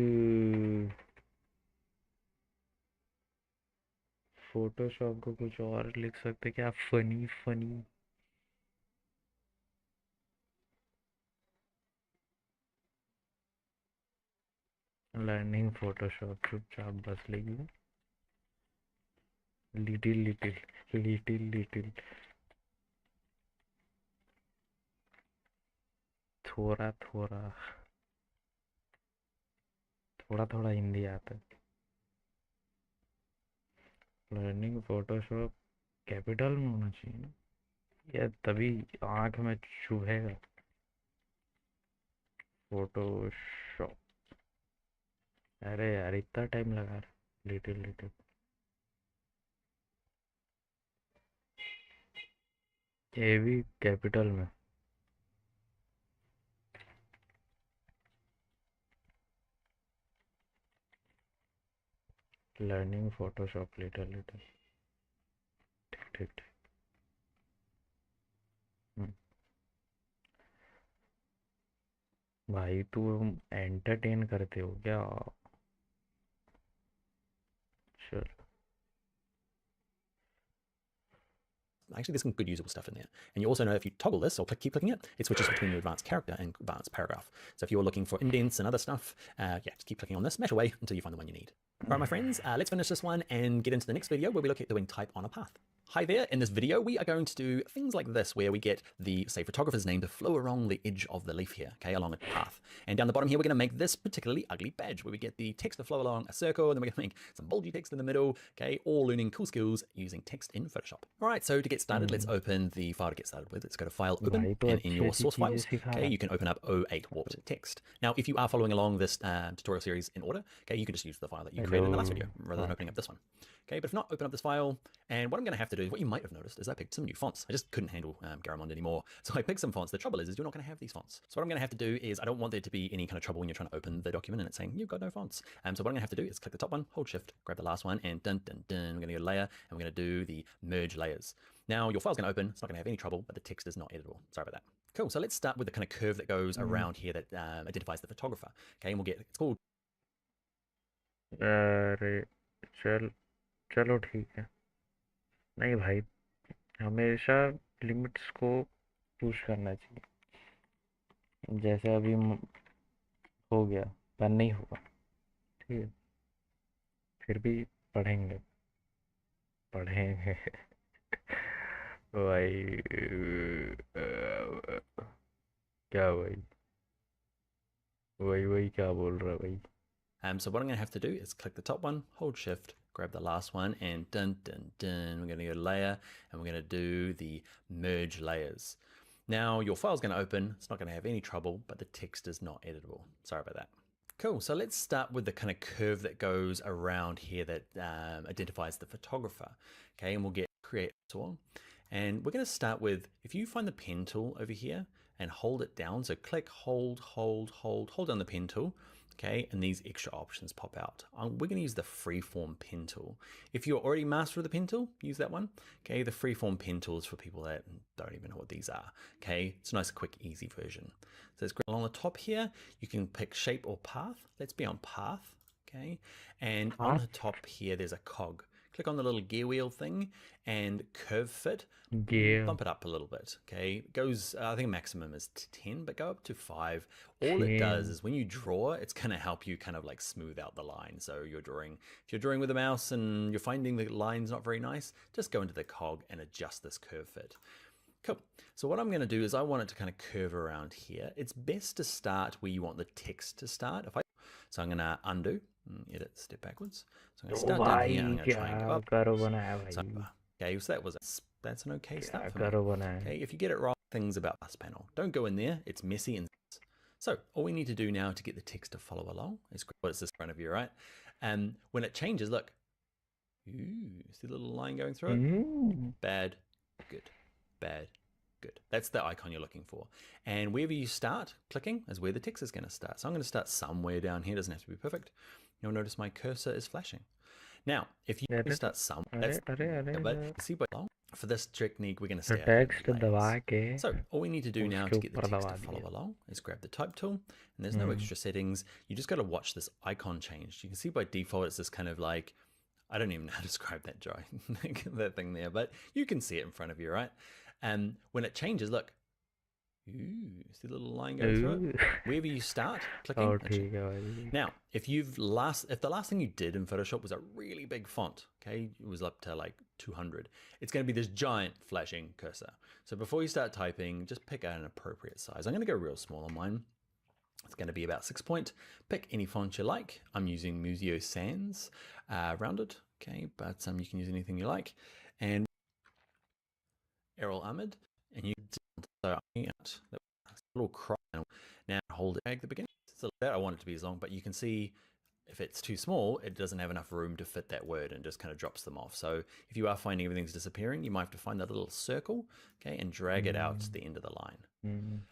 फोटोशॉप को कुछ और लिख सकते क्या? Funny funny. लर्निंग फोटोशॉप चुपचाप बस लिखी। लिटिल लिटिल लिटिल लिटिल थोड़ा थोड़ा थोड़ा थोड़ा हिंदी आता है। लर्निंग फोटोशॉप कैपिटल में होना चाहिए ना, या तभी आंख में चुभेगा। फोटोशॉप। अरे यार इतना टाइम लगा रहा। लिटिल लिटिल ये भी कैपिटल में। Learning Photoshop little little. ठीक ठीक ठीक। हम्म। भाई तू एंटरटेन करते हो क्या? चल। Actually, there's some good usable stuff in there. And you also know if you toggle this or keep clicking it, it switches between your advanced character and advanced paragraph. So if you're looking for indents and other stuff, yeah, just keep clicking on this, mash away until you find the one you need. All right, my friends, let's finish this one and get into the next video where we look at doing type on a path. Hi there, in this video we are going to do things like this where we get the, say, photographer's name to flow along the edge of the leaf here, okay, along a path. And down the bottom here we're going to make this particularly ugly badge where we get the text to flow along a circle, and then we're going to make some bulgy text in the middle, okay, all learning cool skills using text in Photoshop. All right, so to get started, let's open the file to get started with. Let's go to File, Open, भाई तो and in अच्छी your अच्छी source चीजें files, सिखा okay, रहा you can open up O8 warped text. Now, if you are following along this tutorial series in order, okay, you can just use the file that you है। created in the last video hello. rather than opening up this one. Okay, but if not, open up this file, and what I'm going to have to do, what you might have noticed, is I picked some new fonts. I just couldn't handle Garamond anymore, so I picked some fonts. The trouble is you're not going to have these fonts. So what I'm going to have to do is, I don't want there to be any kind of trouble when you're trying to open the document and it's saying, you've got no fonts. So what I'm going to have to do is click the top one, hold shift, grab the last one, and dun dun dun, we're going to go layer, and we're going to do the merge layers. Now, your file's going to open, it's not going to have any trouble, but the text is not editable. Sorry about that. Cool, so let's start with the kind of curve that goes around here that identifies the photographer. Okay, and we'll get, it's called... अरे चल, चलो ठीक है। नहीं भाई, हमेशा limits को push करना चाहिए। जैसे अभी हो गया, पर नहीं हुआ। ठीक है, फिर भी पढ़ेंगे पढ़ेंगे। भाई क्या भाई? वही वही क्या बोल रहा भाई? So what I'm going to have to do is click the top one, hold shift, grab the last one, and dun dun dun, we're going to go layer, and we're going to do the merge layers. Now your file's going to open, it's not going to have any trouble, but the text is not editable. Sorry about that. Cool, so let's start with the kind of curve that goes around here that identifies the photographer. Okay, and we'll get create tool. And we're going to start with, if you find the pen tool over here and hold it down, so click, hold down the pen tool, okay, and these extra options pop out. We're going to use the freeform pen tool. If you're already master of the pen tool, use that one. Okay, the freeform pen tool is for people that don't even know what these are. Okay, it's a nice, quick, easy version. So it's great. Along the top here, you can pick shape or path. Let's be on path. Okay, and on the top here, there's a cog. Click on the little gear wheel thing and curve fit. Bump it up a little bit. Okay, it goes, I think maximum is 10, but go up to 5. All it does is when you draw, it's going to help you kind of like smooth out the line. So you're drawing, if you're drawing with a mouse and you're finding the lines not very nice, just go into the cog and adjust this curve fit. Cool. So what I'm going to do is I want it to kind of curve around here. It's best to start where you want the text to start. So I'm going to undo, edit, step backwards. So I'm going to start down here and I'm going to try and go up. So, okay, so that's an okay start for me. Okay, if you get it wrong, things about this panel. Don't go in there, it's messy. And so all we need to do now to get the text to follow along is, what is this in front of you, right? When it changes, look. Ooh, see the little line going through it? Bad, good, bad, good. That's the icon you're looking for. And wherever you start clicking is where the text is going to start. So I'm going to start somewhere down here. It doesn't have to be perfect. You'll notice my cursor is flashing. Now, if you अरे start some, अरे that's अरे अरे but see, but for this technique, we're going to तो stay out here text in the दबा layers. के So all we need to do now उसके to get the ऊपर text दबा to follow दिया along is grab the type tool, and there's no extra settings. You just got to watch this icon change. You can see by default it's this kind of like, I don't even know how to describe that drawing, that thing there, but you can see it in front of you, right? And when it changes, look, ooh, see the little line go through it? Wherever you start clicking, और ठीक है भाई now, if the last thing you did in Photoshop was a really big font, okay, it was up to like 200, it's going to be this giant flashing cursor. So before you start typing, just pick out an appropriate size. I'm going to go real small on mine. It's going to be about 6 point. Pick any font you like. I'm using Museo Sans rounded, okay, but you can use anything you like. And Errol Ahmed, and you so out that little cry. Now hold it at the beginning. So that I want it to be as long, but you can see if it's too small, it doesn't have enough room to fit that word and just kind of drops them off. So if you are finding everything's disappearing, you might have to find that little circle, okay, and drag it out to the end of the line.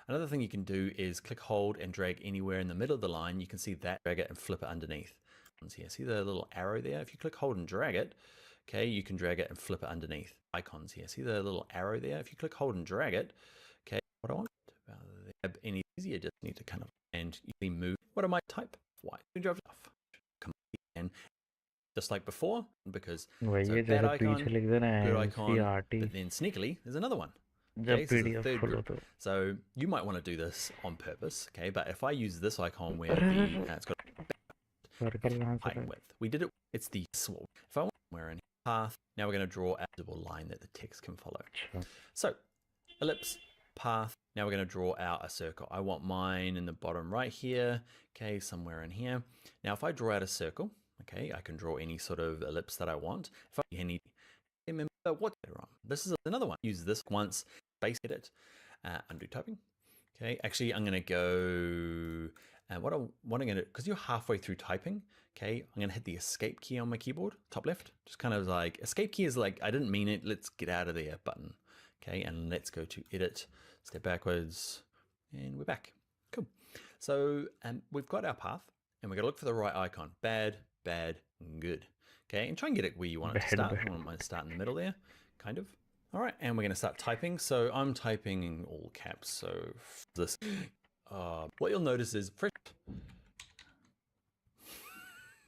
Another thing you can do is click, hold, and drag anywhere in the middle of the line. You can see that, drag it and flip it underneath. Here, see the little arrow there? If you click, hold, and drag it, okay, you can drag it and flip it underneath. Icons here, see the little arrow there? If you click, hold, and drag it, okay, what I want any easier, just need to kind of and you move. What I might type? White. Drive off. And just like before, because वही so है that जैसे icon, पीछे लिख देना good है icon, NCERT but then sneakily there's another one. जब Okay, so there's a PDF third खोलो group. तो So you might want to do this on purpose, okay? But if I use this icon where the it's got circle कहाँ से height width, we did it. It's the swap. If I want somewhere in path, now we're going to draw a visible line that the text can follow. So ellipse, path. Now we're going to draw out a circle. I want mine in the bottom right here, okay, somewhere in here. Now if I draw out a circle, okay, I can draw any sort of ellipse that I want. If I need, remember what later on. This is another one. Use this once, base edit, undo typing. Okay, actually I'm going to go, what I'm going to, because you're halfway through typing, okay, I'm going to hit the escape key on my keyboard, top left, just kind of like, escape key is like, I didn't mean it, let's get out of there button. Okay, and let's go to edit, step backwards, and we're back. Cool. So we've got our path, and we're going to look for the right icon. Bad, bad, good. Okay, and try and get it where you want it to start. I want mine to start in the middle there, kind of. All right, and we're going to start typing. So I'm typing in all caps. So this, what you'll notice is fresh.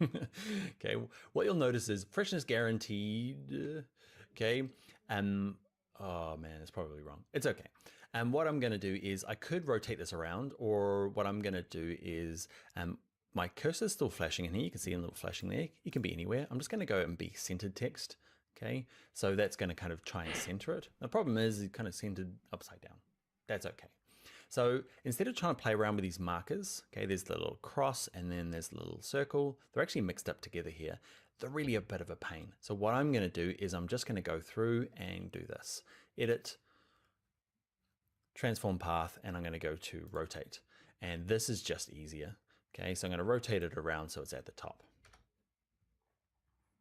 Okay, what you'll notice is freshness guaranteed. Okay, oh man, it's probably wrong. It's okay. And what I'm going to do is I could rotate this around, or what I'm going to do is my cursor's still flashing in here. You can see a little flashing there. You can be anywhere. I'm just going to go and be centered text. Okay, so that's going to kind of try and center it. The problem is it kind of centered upside down. That's okay. So instead of trying to play around with these markers, okay, there's the little cross and then there's the little circle. They're actually mixed up together here. They're really a bit of a pain. So what I'm going to do is I'm just going to go through and do this. Edit, transform path, and I'm going to go to rotate. And this is just easier. Okay, so I'm going to rotate it around so it's at the top.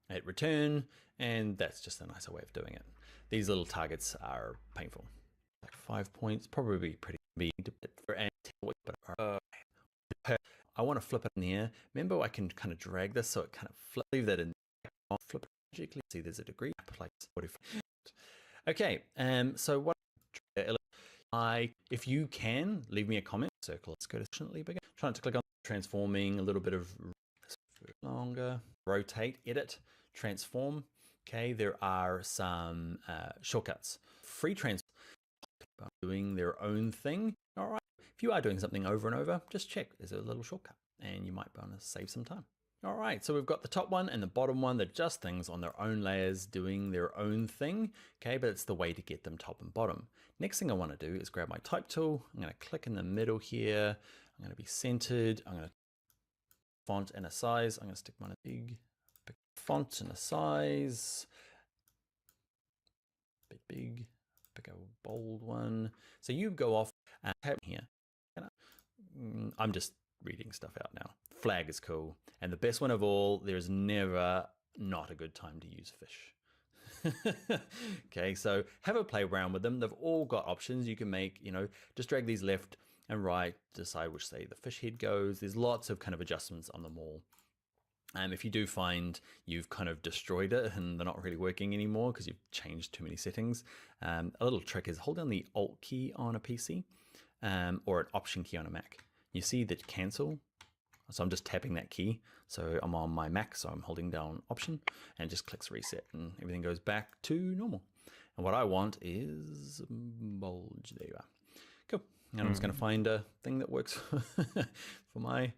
Hit return, and that's just a nicer way of doing it. These little targets are painful. Like 5 points, probably pretty big. I want to flip it in here. Remember, I can kind of drag this so it kind of flip, leave that in. Flip it magically. See, there's a degree. Like 45. Okay, so what? If you can, leave me a comment. Circle. Let's go to sufficiently bigger. Trying to click on transforming. A little bit of longer. Rotate. Edit. Transform. Okay, there are some shortcuts. Free transform. Doing their own thing. All right. If you are doing something over and over, just check. There's a little shortcut, and you might be able to save some time. All right, so we've got the top one and the bottom one. They're just things on their own layers doing their own thing, okay, but it's the way to get them top and bottom. Next thing I want to do is grab my type tool. I'm going to click in the middle here. I'm going to be centered. I'm going to font and a size. I'm going to stick mine big font and a size. Big, pick a bold one. So you go off and tab here. I'm just reading stuff out now. Flag is cool. And the best one of all, there's never not a good time to use fish. Okay, so have a play around with them. They've all got options you can make, you know, just drag these left and right, decide which say the fish head goes. There's lots of kind of adjustments on them all. If you do find you've kind of destroyed it and they're not really working anymore because you've changed too many settings, a little trick is hold down the Alt key on a PC or an Option key on a Mac. You see the cancel, so I'm just tapping that key. So I'm on my Mac, so I'm holding down Option and it just clicks reset and everything goes back to normal. And what I want is bulge. There you are. Cool. And I'm just going to find a thing that works for my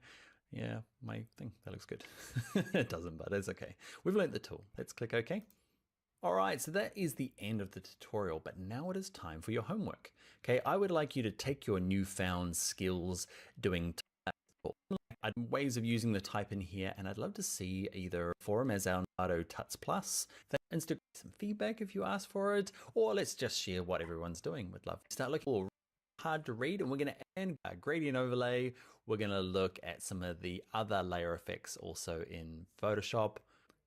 thing. That looks good. It doesn't, but it's okay. We've learned the tool. Let's click OK. All right, so that is the end of the tutorial, but now it is time for your homework. Okay, I would like you to take your newfound skills doing ways of using the type in here, and I'd love to see either forum as our Envato Tuts Plus, Instagram some feedback if you ask for it, or let's just share what everyone's doing. We'd love to start looking for hard to read, and we're going to add a gradient overlay. We're going to look at some of the other layer effects also in Photoshop,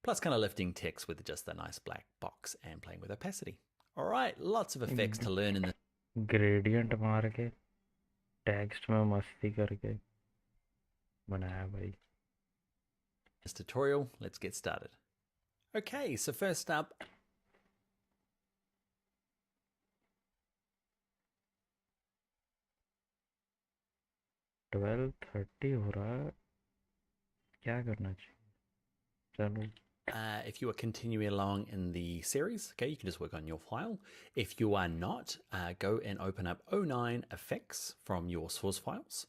plus kind of lifting text with just a nice black box and playing with opacity. All right, lots of effects to learn in the gradient मार के text में मस्ती करके बनाया भाई. this tutorial. Let's get started. Okay, so first up, 12:30 हो रहा है. क्या करना चाहिए? चलो. if you are continuing along in the series, okay, you can just work on your file. If you are not, go and open up O9 effects from your source files.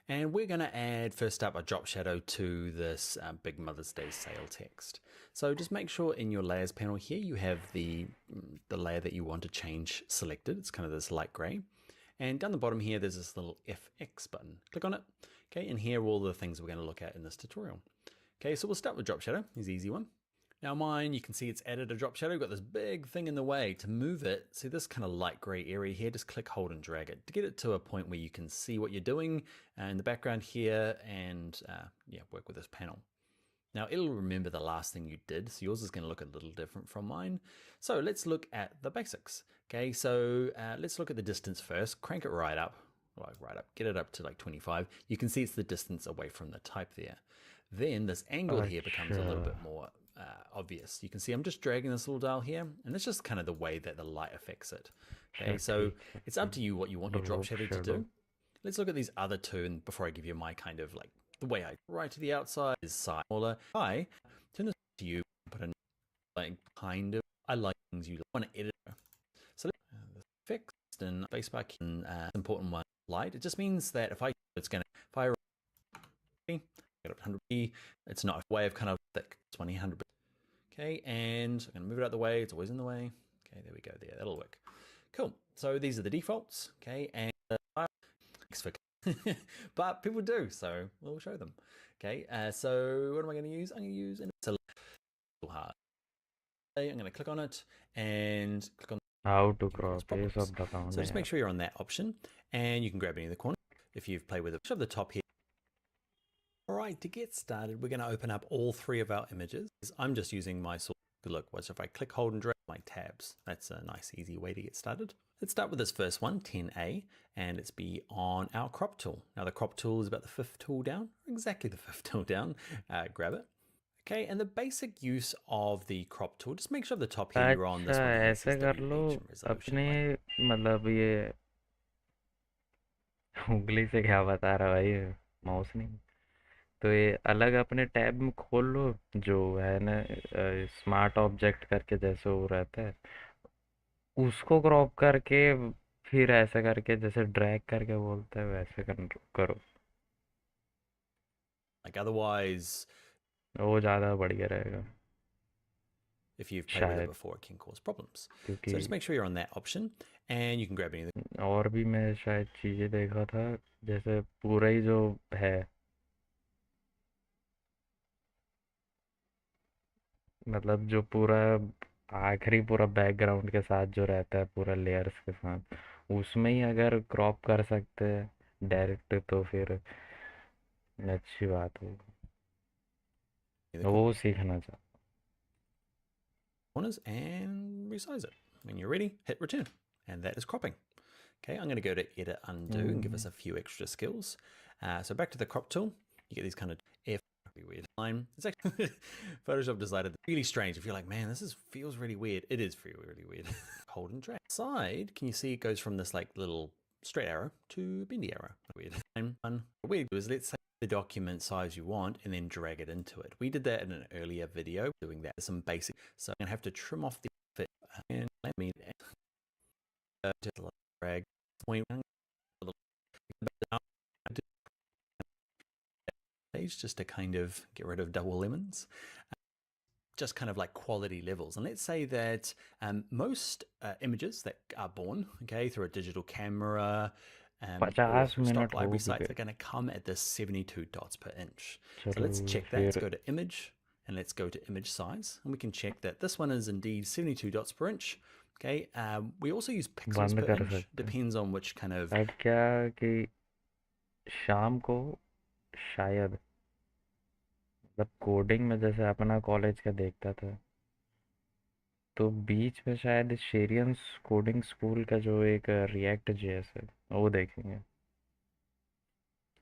And we're going to add first up a drop shadow to this Big Mother's Day sale text. So just make sure in your layers panel here you have the layer that you want to change selected. It's kind of this light gray. And down the bottom here there's this little FX button. Click on it. Okay, and here are all the things we're going to look at in this tutorial. Okay, so we'll start with drop shadow. It's the easy one. Now mine, you can see it's added a drop shadow. We've got this big thing in the way. To move it, see this kind of light gray area here, just click, hold, and drag it to get it to a point where you can see what you're doing in the background here, and work with this panel. Now it'll remember the last thing you did, so yours is going to look a little different from mine. So let's look at the basics. Okay, so let's look at the distance first. Crank it right up, get it up to like 25. You can see it's the distance away from the type there. Then this angle here becomes a little bit more obvious. You can see I'm just dragging this little dial here, and it's just kind of the way that the light affects it. Okay, so it's up to you what you want your drop shadow to do. Let's look at these other two, and before I give you my kind of like the way I right to the outside is smaller. I turn this to you, put a like kind of I like things you want to edit. So fixed and spacebar key, important one light. It just means that if I get up to 100p, it's not a way of kind of thick 100. Okay, and I'm going to move it out of the way. It's always in the way. Okay, there we go. There, that'll work. Cool. So these are the defaults. Okay, and but people do, so we'll show them. Okay, so what am I going to use? I'm going to use a little hard. I'm going to click on it and click on How to crop ये सब बताओ So just make sure you're on that option, and you can grab any of the corners if you've played with it. Of the top here. All right, to get started, we're going to open up all three of our images. I'm just using my source. Look, watch if I click, hold, and drag my tabs. That's a nice, easy way to get started. Let's start with this first one, 10A, and let's be on our crop tool. Now the crop tool is about the 5th tool down, exactly the 5th tool down. Grab it. Okay, and the basic use of the crop tool, just make sure at the top here you're on this one. ऐसे कर लो अपने मतलब ये उंगली से क्या बता रहा भाई माउस नहीं तो ये अलग अपने टैब में खोल लो जो है ना स्मार्ट ऑब्जेक्ट करके जैसे वो रहता है उसको क्रॉप करके फिर ऐसे करके जैसे ड्रैग करके बोलते हैं वैसे करो Like otherwise वो ज़्यादा बढ़िया रहेगा if you've played with it before it can cause problems. So just make sure you're on that option and you can grab any of the और भी मैं शायद चीज़ें देखा था जैसे पूरा ही जो है मतलब जो पूरा आखिरी पूरा बैकग्राउंड के साथ जो रहता है पूरा लेयर्स के साथ उसमें ही अगर क्रॉप कर सकते हैं डायरेक्ट तो फिर अच्छी बात होगी वो सीखना चाहता corners and resize it. When you're ready, hit return, and that is cropping. Okay, I'm going to go to edit undo and give us a few extra skills. So back to the crop tool, you get these kind of F Pretty weird. It's actually Photoshop decided really strange. If you're like, man, this feels really weird. It is really weird. Hold and drag. Side, can you see it goes from this like little straight arrow to bendy arrow? Weird. And what we do is let's say the document size you want and then drag it into it. We did that in an earlier video doing that. Some basic. So I'm gonna have to trim off the fit and let me just drag point page just to kind of get rid of double lemons. Just kind of like quality levels. And let's say that most images that are born, okay, through a digital camera or 50 stock minute हो library sites गए. are going to come at this 72 dots per inch. So चलो let's check that. Let's फिर go to image and let's go to image size. And we can check that this one is indeed 72 dots per inch. Okay. We also use pixels बंद per कर inch. सकते हैं. Depends on which kind of... अब क्या कि शाम को शायद मतलब कोडिंग में जैसे अपना कॉलेज का देखता था तो बीच में शायद शेरियंस कोडिंग स्कूल का जो एक रिएक्ट जेएस है वो देखेंगे.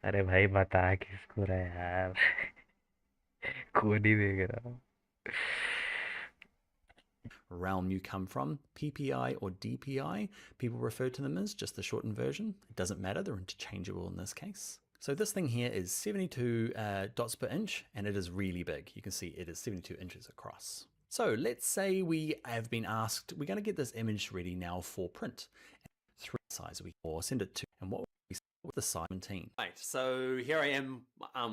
अरे भाई बता किसको रहा है यार. कोड ही देख रहा. realm you come from, PPI or DPI, people refer to them as just the shortened version. It doesn't matter, they're interchangeable in this case. So this thing here is 72 dots per inch, and it is really big. You can see it is 72 inches across. So let's say we have been asked, we're going to get this image ready now for print. 3 size or send it to, and what we with the size 17. Right, so here I am,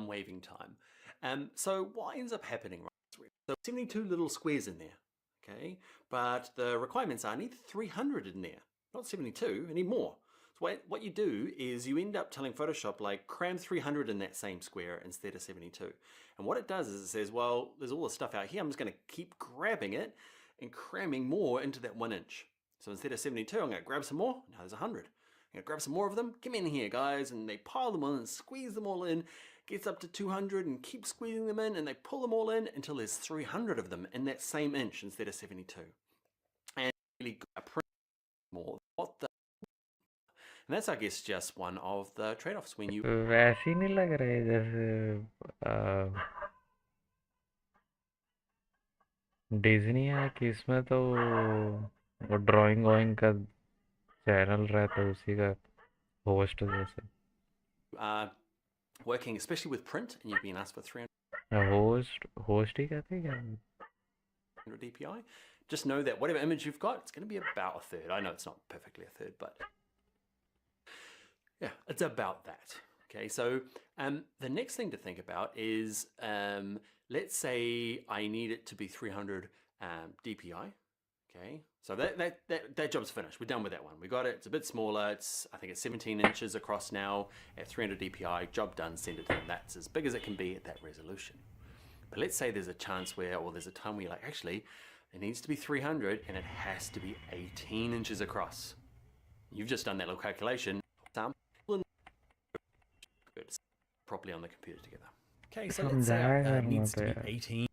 waving time. So what ends up happening, right? So 72 little squares in there. Okay, but the requirements are I need 300 in there, not 72, I need more. So what you do is you end up telling Photoshop like cram 300 in that same square instead of 72. And what it does is it says, well, there's all this stuff out here, I'm just gonna keep grabbing it and cramming more into that 1 inch. So instead of 72, I'm gonna grab some more, now there's 100. I'm gonna grab some more of them, come in here guys, and they pile them on and squeeze them all in, gets up to 200 and keep squeezing them in, and they pull them all in until there's 300 of them in that same inch instead of 72. And really print more. And that's, I guess, just one of the trade-offs when you... वैसे ही नहीं लग रहा है जैसे Disney है कि इसमें तो वो ड्राइंग वाइंग का चैनल रहता है उसी का होस्ट जैसे. working especially with print and you've been asked for 300 host ही कहते हैं क्या? DPI, just know that whatever image you've got, it's going to be about a third. I know it's not perfectly a third, but yeah, it's about that. Okay, so the next thing to think about is let's say I need it to be 300 DPI. Okay, so that job's finished. We're done with that one. We got it. It's a bit smaller. I think it's 17 inches across now at 300 DPI. Job done. Send it to them. That's as big as it can be at that resolution. But let's say there's a chance where, or there's a time where you're like, actually, it needs to be 300 and it has to be 18 inches across. You've just done that little calculation. Properly on the computer together. Okay, so let's say it needs to be 18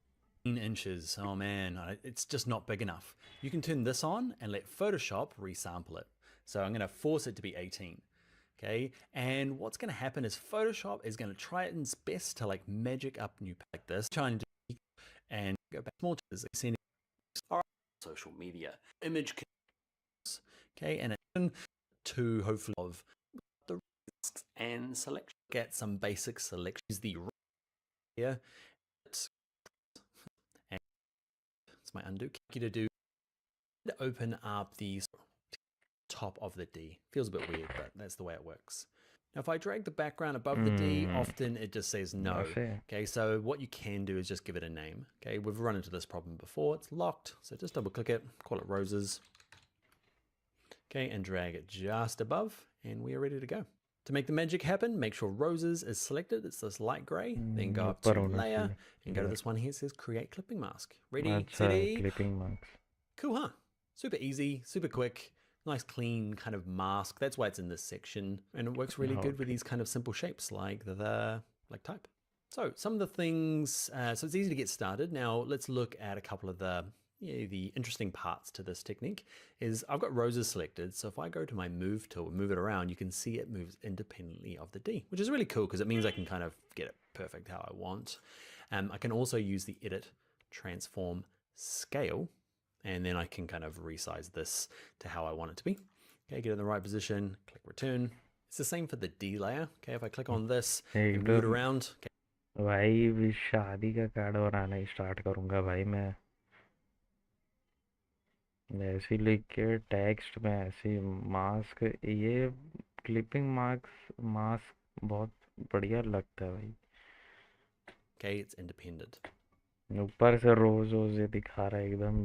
inches. Oh man, it's just not big enough. You can turn this on and let Photoshop resample it. So I'm going to force it to be 18. Okay, and what's going to happen is Photoshop is going to try its best to like magic up new like this, trying to do and go back small to social media image. Okay, and to hopefully of the and selection. Get some basic selections. The here. And it's my undo. You to do open up the top of the D. Feels a bit weird, but that's the way it works. Now, if I drag the background above the D, often it just says no. Okay, so what you can do is just give it a name. Okay, we've run into this problem before. It's locked, so just double click it, call it roses. Okay, and drag it just above, and we are ready to go. To make the magic happen, make sure roses is selected. It's this light gray. Then go up to layer and go to this one here. It says create clipping mask. Ready, steady. Clipping mask. Cool, huh? Super easy, super quick. Nice clean kind of mask. That's why it's in this section. And it works really good with these kind of simple shapes like like type. So some of the things, so it's easy to get started. Now let's look at a couple of the, the interesting parts to this technique is I've got roses selected. So if I go to my move tool and move it around, you can see it moves independently of the D, which is really cool because it means I can kind of get it perfect how I want. I can also use the edit, transform, scale, and then I can kind of resize this to how I want it to be. Okay, get it in the right position, click return. It's the same for the D layer. Okay, if I click on this and move it एकदम around, okay, भाई भी शादी का card बनाना start करूंगा भाई मैं ऐसे लिख के टेक्स्ट में ऐसे मास्क ये क्लिपिंग मास्क बहुत बढ़िया लगता है भाई okay, it's independent. ऊपर से रोज रोज ये दिखा रहा है एकदम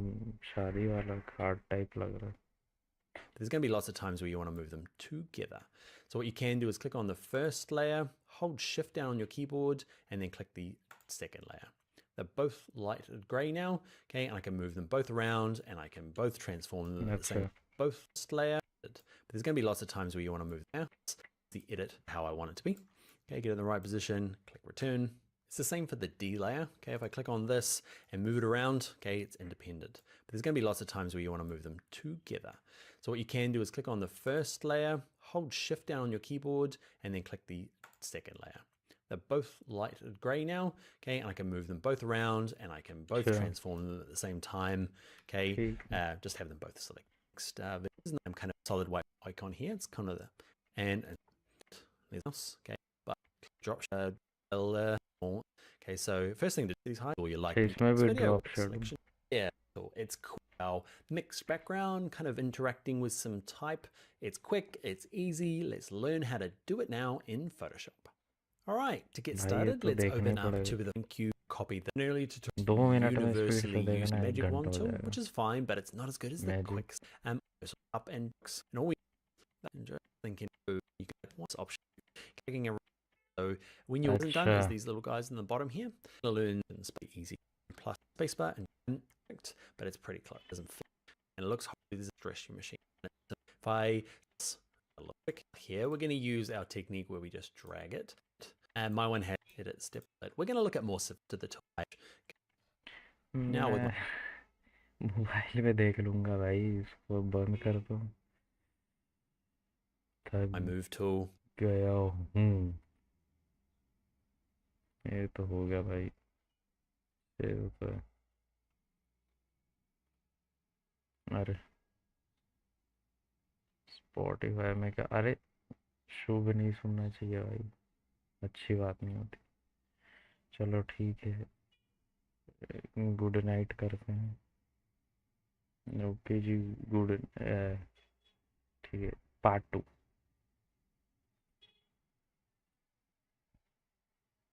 शादी वाला कार्ड टाइप लग रहा है There's going to be lots of times where you want to move them together. So what you can do is click on the first layer, hold shift down on your keyboard, and then click the second layer. They're both light gray now, okay, and I can move them both around and I can both transform them at the same both layer. But there's going to be lots of times where you want to move them out, the edit how I want it to be. Okay, get it in the right position, click return. It's the same for the D layer. Okay, if I click on this and move it around, okay, it's independent. But there's going to be lots of times where you want to move them together. So what you can do is click on the first layer, hold shift down on your keyboard, and then click the second layer. They're both light gray now, okay, and I can move them both around and I can both transform them at the same time, okay. Just have them both select. Next, I'm kind of solid white icon here. It's kind of the and there's else, okay, but drop shadow. Okay, so first thing to do is hide all your light video selection. Yeah, cool. It's cool. Our mixed background, kind of interacting with some type. It's quick, it's easy. Let's learn how to do it now in Photoshop. All right, to get started, let's open up to the thank you. Copy the nearly tutorial universally used magic wand tool, which is fine, but it's not as good as the quick. Up and all thinking you can one option clicking around. So when you're done, there's these little guys in the bottom here. You'll learn easy plus spacebar and but it's pretty close. It doesn't fit. And it looks hard. This is a dressing machine. If I look here, we're going to use our technique where we just drag it. And my one has hit it step. But we're going to look at more to the top. Now with mobile में देख लूंगा भाई इसको बंद कर दो my move tool गया ये तो हो गया भाई तो अरे स्पॉटिफाई में क्या अरे शुभ नहीं सुनना चाहिए भाई अच्छी बात नहीं होती चलो ठीक है गुड नाइट करते हैं ओके जी गुड ठीक है पार्ट 2